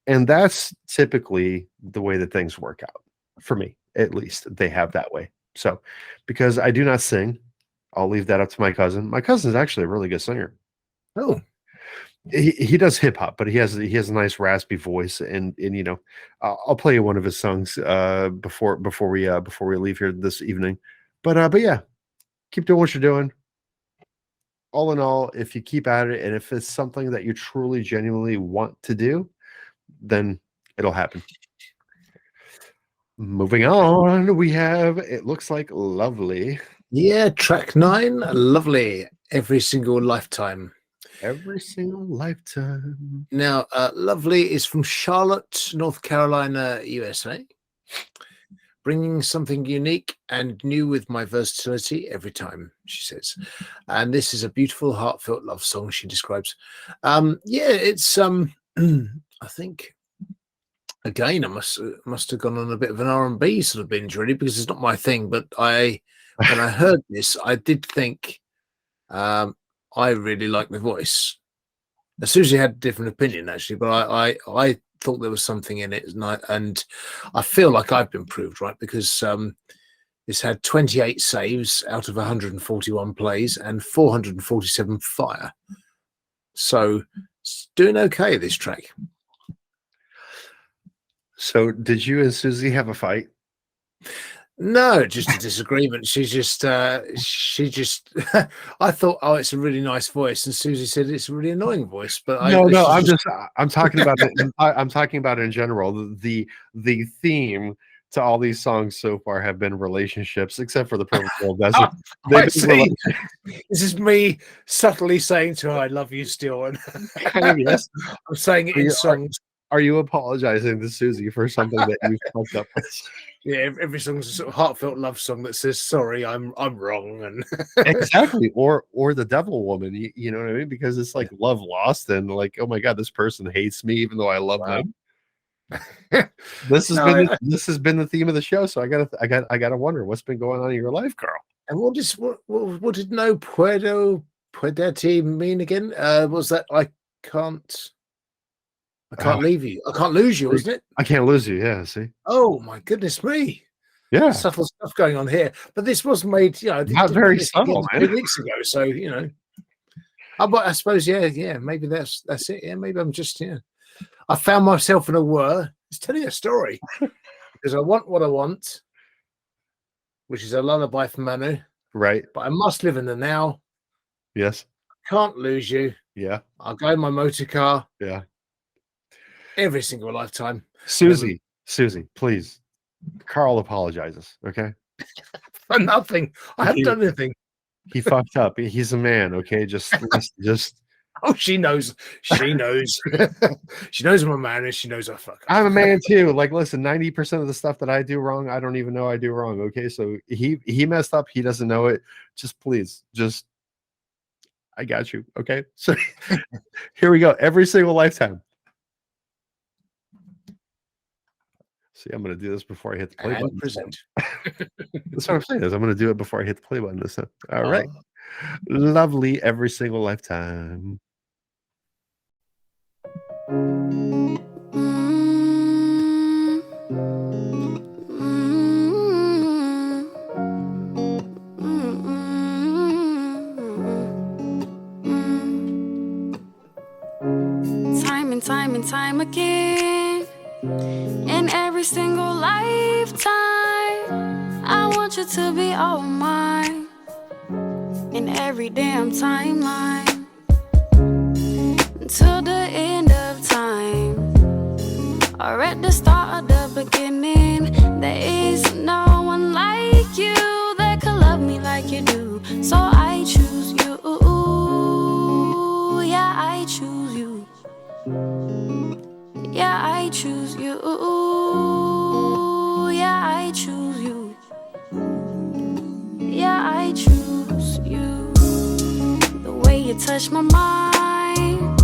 And that's typically the way that things work out. For me, at least, they have that way. So, because I do not sing, I'll leave that up to my cousin. My cousin is actually a really good singer. Oh, he does hip hop, but he has a nice raspy voice, and I'll play you one of his songs before we leave here this evening. But yeah, keep doing what you're doing. All in all, if you keep at it, and if it's something that you truly, genuinely want to do, then it'll happen. Moving on, we have, it looks like Luvly. yeah, track 9, Lovely, Every Single Lifetime. Every single lifetime. Now, Lovely is from Charlotte, North Carolina, USA. bringing something unique and new with my versatility every time, she says. And this is a beautiful, heartfelt love song, she describes. Yeah, it's I think again I must have gone on a bit of an R&B sort of binge really, because it's not my thing, but when I heard this, I did think I really like the voice. Susie had a different opinion actually, but I thought there was something in it, and I feel like I've been proved right, because it's had 28 saves out of 141 plays and 447 fire. So it's doing okay, this track. So did you and Susie have a fight? No, just a disagreement. She just I thought, oh, it's a really nice voice, and Susie said it's a really annoying voice. But I'm talking about it. I'm talking about it in general. The theme to all these songs so far have been relationships, except for the Perfect World Desert. I see. This is me subtly saying to her, "I love you still," and yes, I'm saying it in songs. Are you apologizing to Susie for something that you fucked up with? Yeah, every song's a sort of heartfelt love song that says sorry, I'm wrong, and exactly, or the devil woman, you know what I mean? Because it's like love lost, and like, oh my god, this person hates me even though I love them. This has been the theme of the show, so I gotta wonder what's been going on in your life, Carl. And what did no Puedo Perderte mean again? Was that I can't leave you. I can't lose you, wasn't it? I can't lose you. Yeah. See. Oh my goodness me. Yeah. Subtle stuff going on here. But this was made, not very subtle, man. 2 weeks ago. So but I suppose, yeah. Maybe that's it. Yeah. Maybe I'm just I found myself in a whir. It's telling a story because I want what I want, which is a lullaby from Manu. Right. But I must live in the now. Yes. Can't lose you. Yeah. I'll go in my motor car. Yeah. Every single lifetime. Susie, please. Carl apologizes, okay? For nothing. I haven't done anything. He fucked up. He's a man, okay? Just Oh, she knows. She knows. She knows I'm a man, and she knows I fuck up. I'm a man too. Like, listen, 90% of the stuff that I do wrong, I don't even know I do wrong. Okay. So he messed up, he doesn't know it. Just please, I got you. Okay. So here we go. Every single lifetime. See, I'm going to do this before I hit the play button. Present. That's what I'm saying. I'm going to do it before I hit the play button this time. All right. Lovely. Every single lifetime. Time and time again. In every single lifetime, I want you to be all mine. In every damn timeline, until the end of time, or at the start of the beginning, there is no one like you that could love me like you do. So I choose you. Yeah, I choose you. Yeah, I choose you. Yeah, I choose you. Yeah, I choose you. The way you touch my mind,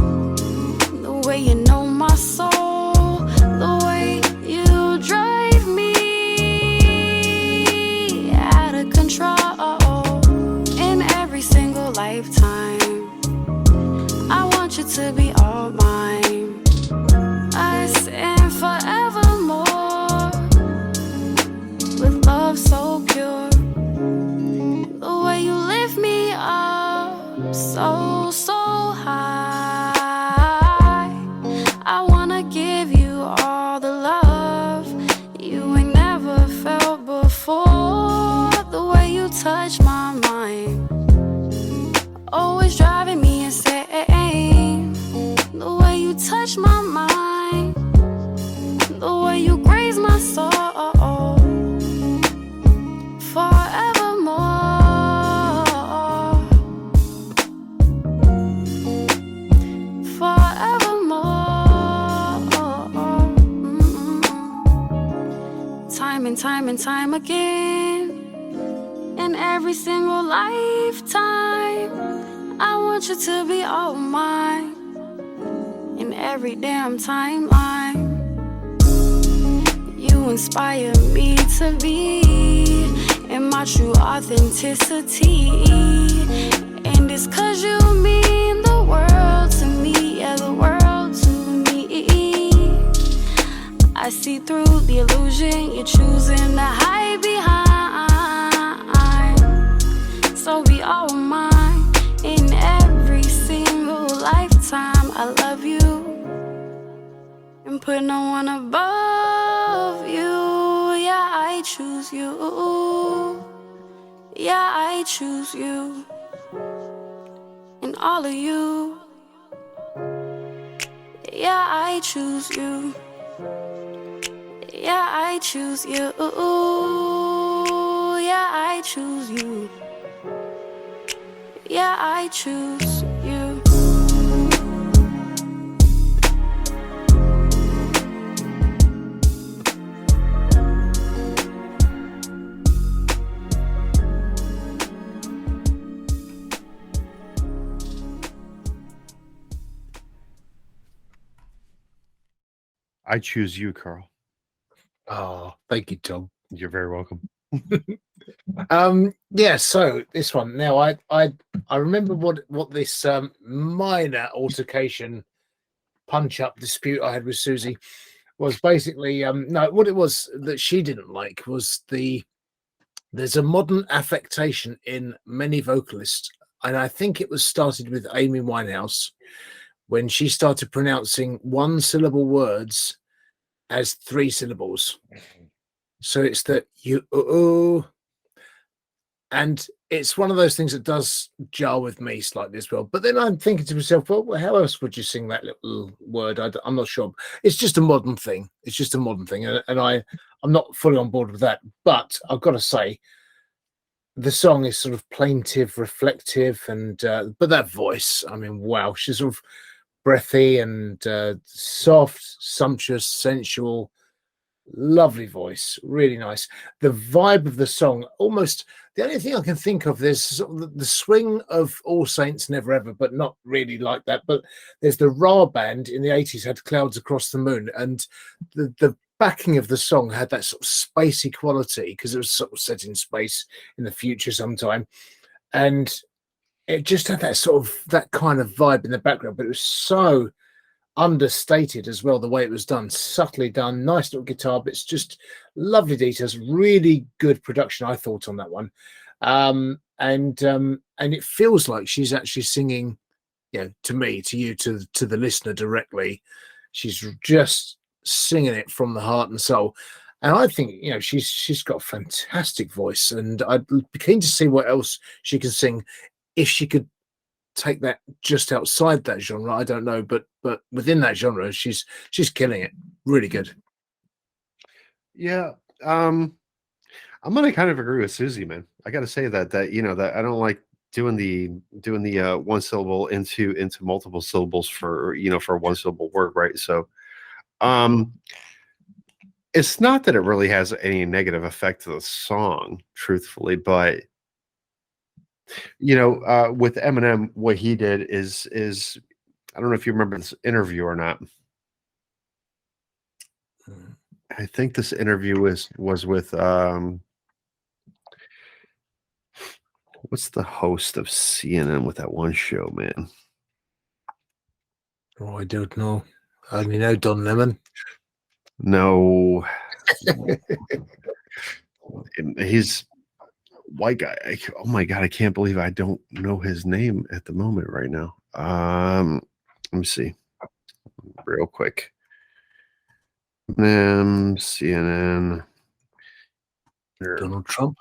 the way you know my soul, the way you drive me out of control. In every single lifetime, I want you to be all mine. Us and forevermore, with love so pure. The way you lift me up so high. I wanna give you all the love you ain't never felt before. The way you touch my mind, always driving me insane. and time again. In every single lifetime, I want you to be all mine. In every damn timeline, you inspire me to be in my true authenticity. And it's 'cause you mean the world to me, yeah, the world to me. I see through the illusion you're choosing to hide behind. So be all mine in every single lifetime. I love you and put no one above you. Yeah, I choose you. Yeah, I choose you. And all of you. Yeah, I choose you. Yeah, I choose you. Yeah, I choose you. Yeah, I choose you. I choose you, Carl. Oh, thank you, Tom. You're very welcome. Yeah, so this one now, I remember what this minor altercation, punch up dispute I had with Susie was basically. No, what it was that she didn't like was there's a modern affectation in many vocalists, and I think it was started with Amy Winehouse when she started pronouncing one syllable words as three syllables. So it's that you and it's one of those things that does jar with me slightly as well. But then I'm thinking to myself, well, how else would you sing that little word? I'm not sure. It's just a modern thing. It's just a modern thing, and I'm not fully on board with that. But I've got to say, the song is sort of plaintive, reflective, and but that voice, I mean, wow, she's sort of breathy and soft, sumptuous, sensual. Lovely voice, really nice. The vibe of the song, almost the only thing I can think of, there's sort of the swing of All Saints Never Ever, but not really like that. But there's the Ra band in the 80s had Clouds Across the Moon, and the backing of the song had that sort of spacey quality because it was sort of set in space in the future sometime, and it just had that sort of that kind of vibe in the background, but it was so understated as well, the way it was done, subtly done, nice little guitar bits, just lovely details, really good production I thought on that one. And it feels like she's actually singing, you know, to me, to you, to the listener directly. She's just singing it from the heart and soul, and I think, you know, she's got a fantastic voice, and I'd be keen to see what else she can sing if she could take that just outside that genre. I don't know, but within that genre, she's killing it. Really good. Yeah. I'm gonna kind of agree with Susie, man. I gotta say that you know that I don't like doing the one syllable into multiple syllables for, you know, for a one syllable word, right? So it's not that it really has any negative effect to the song, truthfully, but you know, with Eminem, what he did is I don't know if you remember this interview or not. I think this interview was with what's the host of CNN with that one show, man? Oh, I don't know. I only know Don Lemon. No. He's white guy. Oh my god, I can't believe I don't know his name at the moment right now. Let me see real quick. CNN. Donald Trump.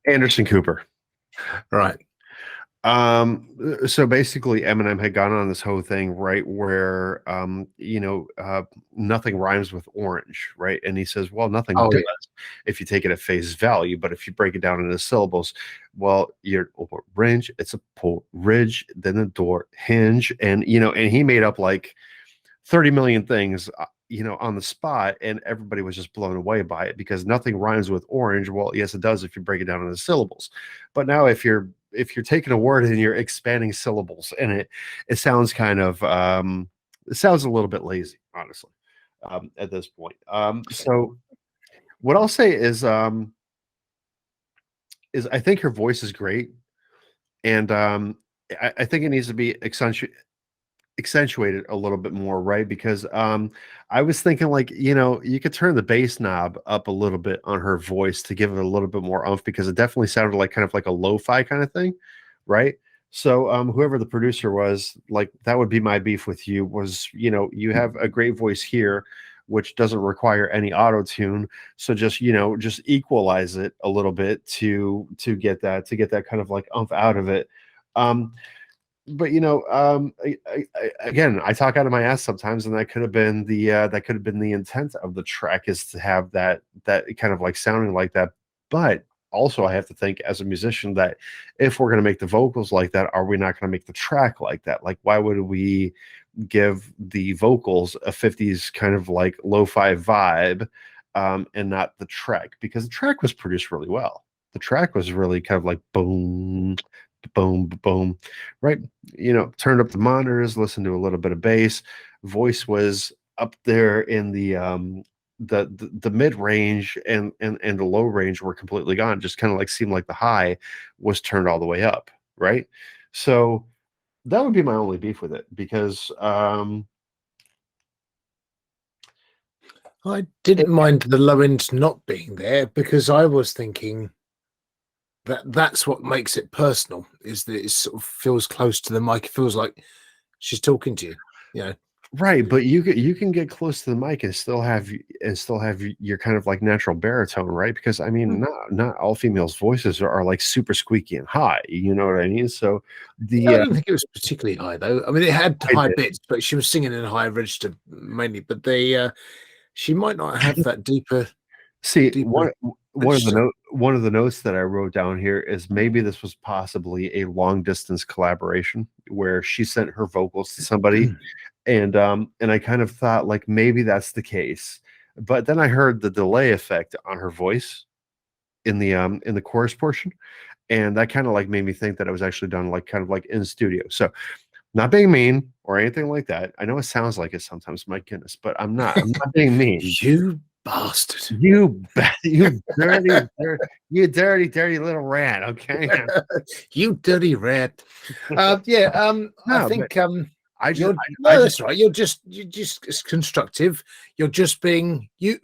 Anderson Cooper. Right. So basically Eminem had gone on this whole thing, right, where you know, nothing rhymes with orange, right? And he says, well, nothing does if you take it at face value, but if you break it down into syllables, well, you're orange, it's a porridge, then a door hinge, and you know, and he made up like 30 million things on the spot, and everybody was just blown away by it because nothing rhymes with orange. Well, yes, it does if you break it down into syllables. But now if you're taking a word and you're expanding syllables in it, it sounds kind of it sounds a little bit lazy, honestly, at this point. So what I'll say is I think her voice is great, and I think it needs to be accentuated a little bit more, right? Because I was thinking, like, you could turn the bass knob up a little bit on her voice to give it a little bit more oomph, because it definitely sounded like kind of like a lo-fi kind of thing, right? So whoever the producer was, like, that would be my beef with you, was you have a great voice here which doesn't require any auto tune, so just just equalize it a little bit to get that kind of like oomph out of it. But again, I talk out of my ass sometimes, and that could have been the intent of the track, is to have that kind of like sounding like that. But also, I have to think as a musician that if we're going to make the vocals like that, are we not going to make the track like that? Like, why would we give the vocals a 50s kind of like lo-fi vibe, and not the track? Because the track was produced really well. The track was really kind of like boom, boom, boom, right? Turned up the monitors, listened to a little bit of bass. Voice was up there in the mid range, and the low range were completely gone. Just kind of like seemed like the high was turned all the way up, right? So that would be my only beef with it, because I didn't mind the low end not being there, because I was thinking that's what makes it personal, is that it sort of feels close to the mic. It feels like she's talking to you, right. But you can get close to the mic and still have your kind of like natural baritone, right? Because I mean, not all females' voices are like super squeaky and high. You know what I mean? So I don't think it was particularly high, though. I mean, it had I high did. bits, but she was singing in a high register mainly. But she might not have that deeper. See, Deeper one of the register. one of the notes that I wrote down here is maybe this was possibly a long distance collaboration where she sent her vocals to somebody, and I kind of thought like maybe that's the case. But then I heard the delay effect on her voice in the chorus portion, and that kind of like made me think that it was actually done like kind of like in studio. So, not being mean or anything like that. I know it sounds like it sometimes, my goodness, but I'm not being mean. You bastard! You dirty little rat. Okay. You dirty rat! Yeah. I No, think I you're just no, that's right. You're just it's constructive. You're just being you.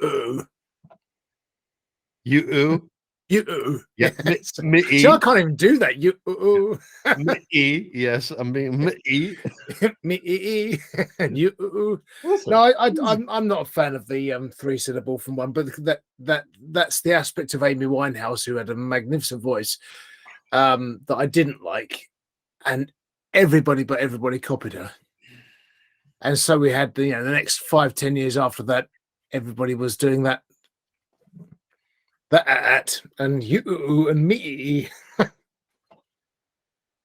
you ooh. You. Yeah. Me See, I can't even do that. You. me yes, I'm being me. Me and you. Listen, No, I'm not a fan of the 3-syllable from one, but that's the aspect of Amy Winehouse, who had a magnificent voice, that I didn't like, and everybody copied her, and so we had the next 5-10 years after that, everybody was doing that and you and me.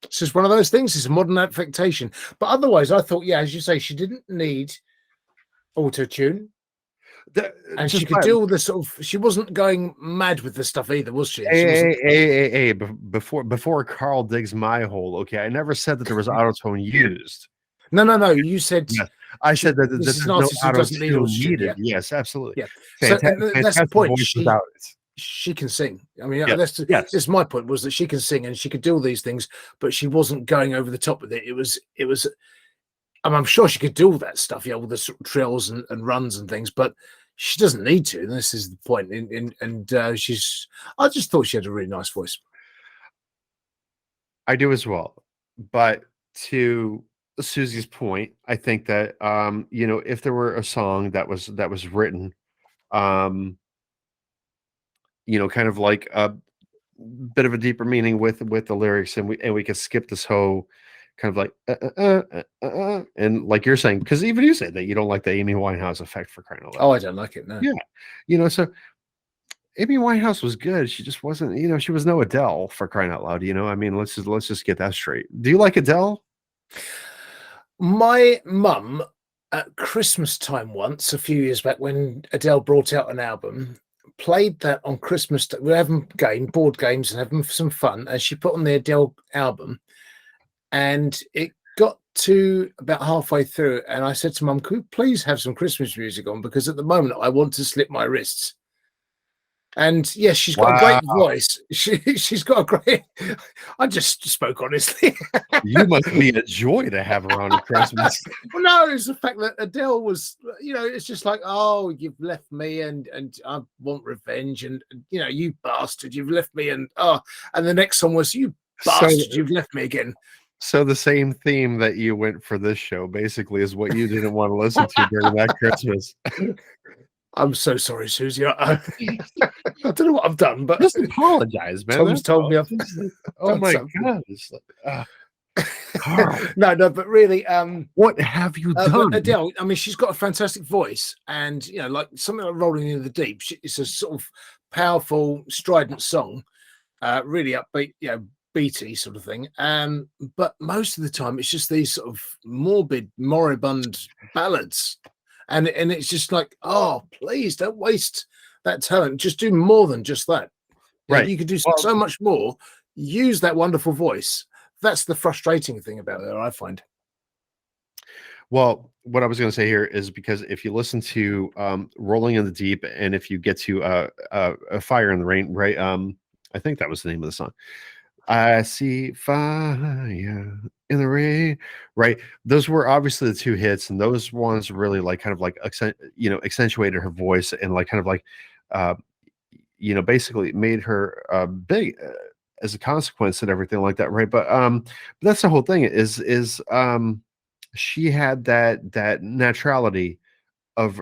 It's just one of those things. It's a modern affectation. But otherwise, I thought, as you say, she didn't need auto tune, and she could do all the sort of. She wasn't going mad with the stuff either, was she? Hey, before Carl digs my hole. Okay, I never said that there was autotone used. No. You said. Yes. I said that this there's is an no artist who doesn't need auto-tune auto-tune, needed. Yes, absolutely. Yeah. So that's the point. Voice without it. She can sing. I mean, Yes. this is my point, was that she can sing and she could do all these things, but she wasn't going over the top with it. It was. I'm sure she could do all that stuff, all the sort of trills and runs and things, but she doesn't need to. And this is the point. She's. I just thought she had a really nice voice. I do as well, but to Susie's point, I think that if there were a song that was written, kind of like a bit of a deeper meaning with the lyrics, and we could skip this whole kind of like and like you're saying, because even you said that you don't like the Amy Winehouse effect, for crying out loud. Oh, I don't like it. No. Yeah, so Amy Winehouse was good. She just wasn't, she was no Adele, for crying out loud. I mean, let's just get that straight. Do you like Adele? My mum at Christmas time once, a few years back, when Adele brought out an album, played that on Christmas. We're having board games and having some fun, and she put on the Adele album, and it got to about halfway through, and I said to Mum, "Could we please have some Christmas music on? Because at the moment I want to slip my wrists." And yes, she's got a great voice. She's got a great. I just spoke honestly. You must be a joy to have around at Christmas. Well, no, it's the fact that Adele was, it's just like, oh, you've left me, and I want revenge, and you bastard, you've left me, and and the next song was, you bastard, you've left me again. So the same theme that you went for this show basically is what you didn't want to listen to during that Christmas. I'm so sorry, Susie. I don't know what I've done, but just apologize, man. Tom's told me. Oh my God! No, but really, what have you done, Adele? I mean, she's got a fantastic voice, and like something like "Rolling in the Deep." It's a sort of powerful, strident song, really upbeat, beaty sort of thing. But most of the time, it's just these sort of morbid, moribund ballads. And it's just like, oh, please don't waste that talent. Just do more than just that. Right. You could do so much more. Use that wonderful voice. That's the frustrating thing about it, I find. Well, what I was going to say here is because if you listen to Rolling in the Deep, and if you get to a Fire in the Rain, right? I think that was the name of the song. I see fire in the rain, right? Those were obviously the two hits, and those ones really accentuated her voice, and basically made her big as a consequence and everything like that, right? But that's the whole thing is she had that naturality of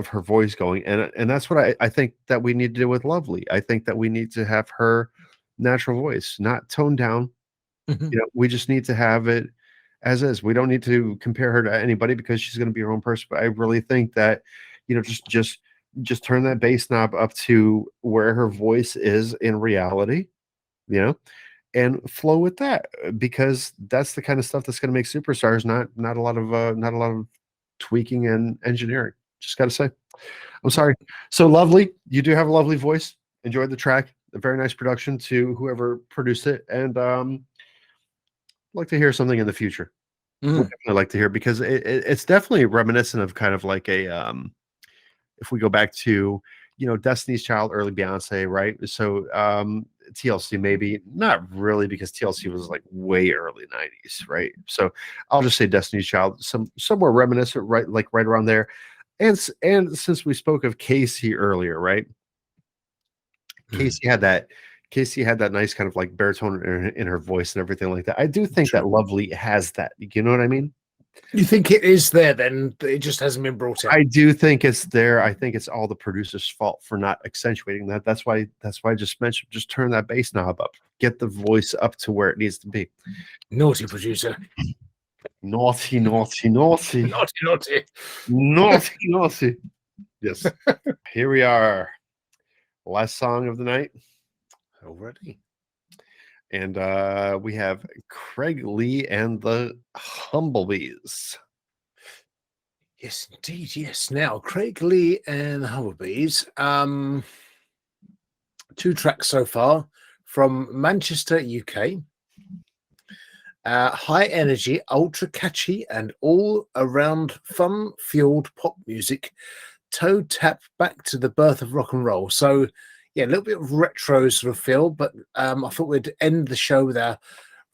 her voice going, and that's what I think that we need to do with Luvly. I think that we need to have her natural voice, not toned down. We just need to have it as is. We don't need to compare her to anybody because she's going to be her own person. But I really think that just turn that bass knob up to where her voice is in reality, and flow with that, because that's the kind of stuff that's going to make superstars. Not a lot of tweaking and engineering. Just got to say, I'm sorry. So Luvly, you do have a lovely voice. Enjoyed the track. A very nice production to whoever produced it, and I'd like to hear something in the future. Would definitely like to hear, because it's definitely reminiscent of kind of like a if we go back to Destiny's Child, early Beyonce, right? So TLC, maybe not really, because TLC was like way early 90s, right? So I'll just say Destiny's Child, somewhere reminiscent, right, like right around there. And since we spoke of Casey earlier, right? Casey had that nice kind of like baritone in her voice and everything like that. I do think that Luvly has that. You know what I mean? You think it is there, then it just hasn't been brought out? I do think it's there. I think it's all the producer's fault for not accentuating that. That's why I just mentioned, just turn that bass knob up. Get the voice up to where it needs to be. Naughty producer. Naughty, naughty, naughty. Naughty, naughty. Naughty, naughty. Yes. Here we are. Last song of the night already, and we have Craig Lee and the Humblebees. Yes, indeed. Yes. Now, Craig Lee and the Humblebees. 2 tracks so far from Manchester, UK. High energy, ultra catchy, and all around fun-fueled pop music. Toe tap back to the birth of rock and roll. So yeah, a little bit of retro sort of feel, but I thought we'd end the show with our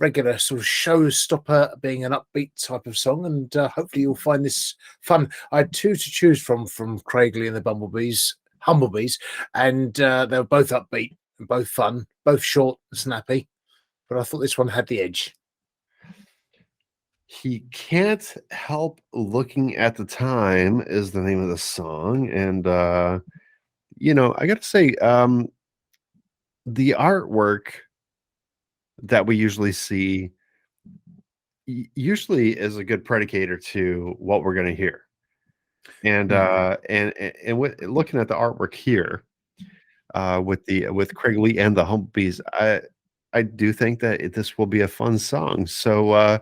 regular sort of showstopper being an upbeat type of song, and hopefully you'll find this fun. I had 2 to choose from Craig Lee and the Humblebees, and they were both upbeat and both fun, both short and snappy, but I thought this one had the edge. He Can't Help Looking at the Time is the name of the song. And, I got to say, the artwork that we usually see usually is a good predicator to what we're going to hear. And, looking at the artwork here, with Craig Lee and the Humblebees, I do think that this will be a fun song. So,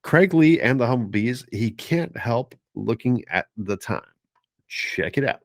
Craig Lee and the Humblebees, He Can't Help Looking at the Time. Check it out.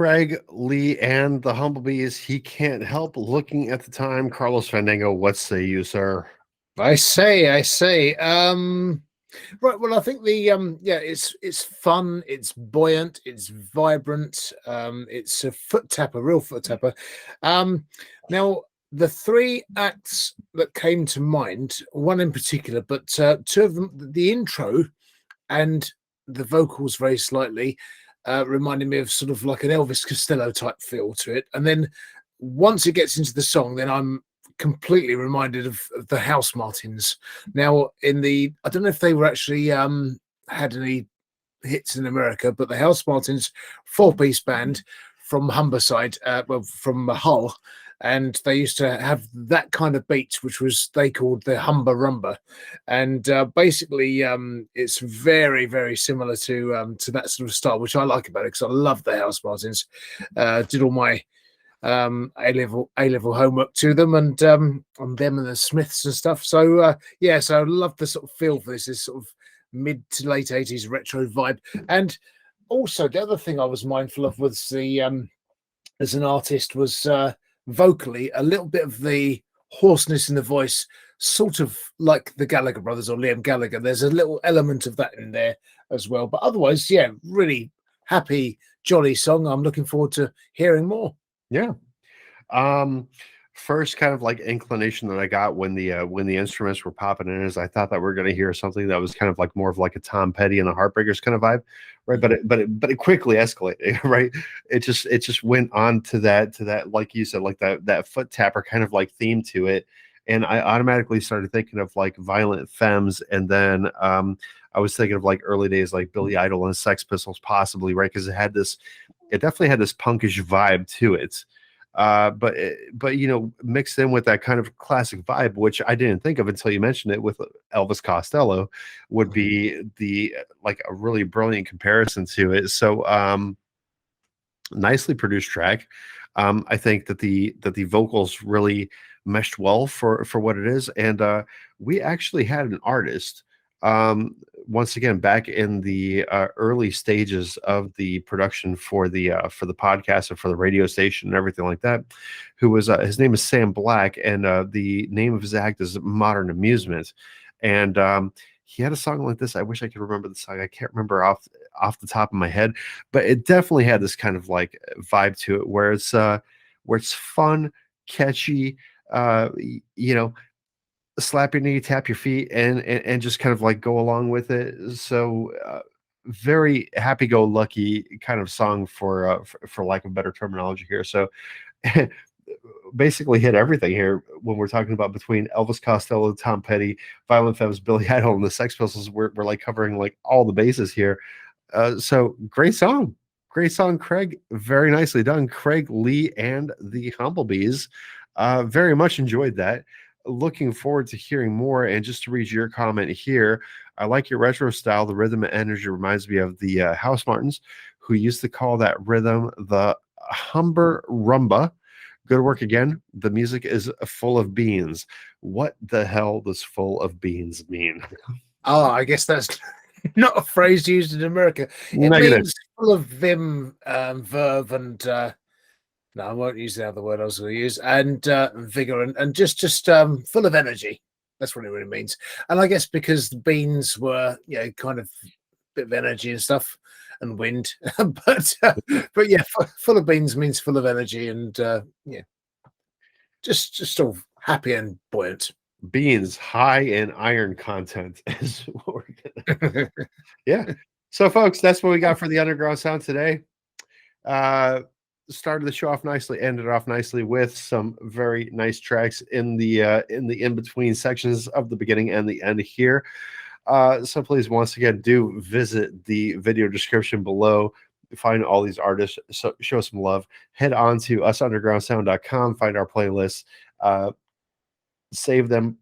Craig, Lee, and the Humblebees. He can't help looking at the time. Carlos Fandango, what say you, sir? I say. Right. Well, I think the it's fun, it's buoyant, it's vibrant. It's a foot tapper, real foot tapper. Now the three acts that came to mind, one in particular, but two of them, the intro and the vocals very slightly reminded me of sort of like an Elvis Costello type feel to it. And then once it gets into the song, then I'm completely reminded of the House Martins. Now, I don't know if they were actually had any hits in America, but the House Martins, 4-piece band from Humberside, from Hull, and they used to have that kind of beat, which they called the Humber Rumba, and basically it's very, very similar to that sort of style, which I like about it because I love the House Martins. Did all my A-level homework to them, and on them and the Smiths and stuff. So so I love the sort of feel for this sort of mid to late 80s retro vibe. And also the other thing I was mindful of was the as an artist was vocally a little bit of the hoarseness in the voice, sort of like the Gallagher brothers or Liam Gallagher. There's a little element of that in there as well, but otherwise, really happy, jolly song. I'm looking forward to hearing more. Yeah. First kind of like inclination that I got when the instruments were popping in is I thought that we are going to hear something that was kind of like more of like a Tom Petty and the Heartbreakers kind of vibe, right? But it quickly escalated, right? It just went on to that like you said, like that foot tapper kind of like theme to it, and I automatically started thinking of like Violent Femmes, and then I was thinking of like early days like Billy Idol and Sex Pistols, possibly, right? Because it definitely had this punkish vibe to it. But mixed in with that kind of classic vibe, which I didn't think of until you mentioned it, with Elvis Costello, would be like a really brilliant comparison to it. So nicely produced track. I think that the vocals really meshed well for what it is, and we actually had an artist Once again, back in the early stages of the production for the podcast and for the radio station and everything like that, who was his name is Sam Black, and the name of his act is Modern Amusement, and he had a song like this. I wish I could remember the song. I can't remember off the top of my head, but it definitely had this kind of like vibe to it, where it's fun, catchy, you know, slap your knee, tap your feet, and just kind of like go along with it. So very happy-go-lucky kind of song for lack of better terminology here. So basically hit everything here when we're talking about between Elvis Costello, Tom Petty, Violent Femmes, Billy Idol, and the Sex Pistols. We're like covering like all the bases here. So great song, Craig. Very nicely done, Craig, Lee, and the Humblebees. Very much enjoyed that. Looking forward to hearing more. And just to read your comment here, I like your retro style. The rhythm and energy reminds me of the House Martins, who used to call that rhythm the Humber Rumba. Good work again. The music is full of beans. What the hell does full of beans mean? Oh, I guess that's not a phrase used in America. It Negative. means full of vim, verve, and no, I won't use the other word I was going to use, and vigor, and just full of energy. That's what it really means. And I guess because the beans were, kind of a bit of energy and stuff, and wind, but yeah, full of beans means full of energy, and just all happy and buoyant. Beans high in iron content is what we're gonna. Yeah. So, folks, that's what we got for the Underground Sound today. Started the show off nicely, ended off nicely with some very nice tracks in the in-between sections of the beginning and the end here. So please, once again, do visit the video description below. Find all these artists, so show some love. Head on to usundergroundsound.com, find our playlists, save them.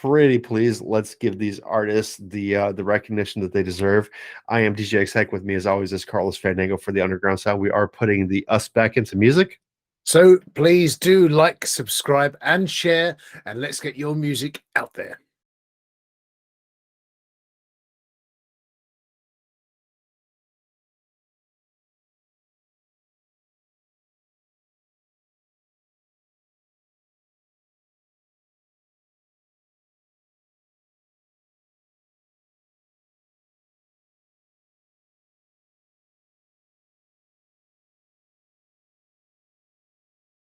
Pretty please, let's give these artists the recognition that they deserve. I am DJ X-Heck. With me as always is Carlos Fandango for the Underground Sound. We are putting the us back into music. So please do like, subscribe, and share, and let's get your music out there.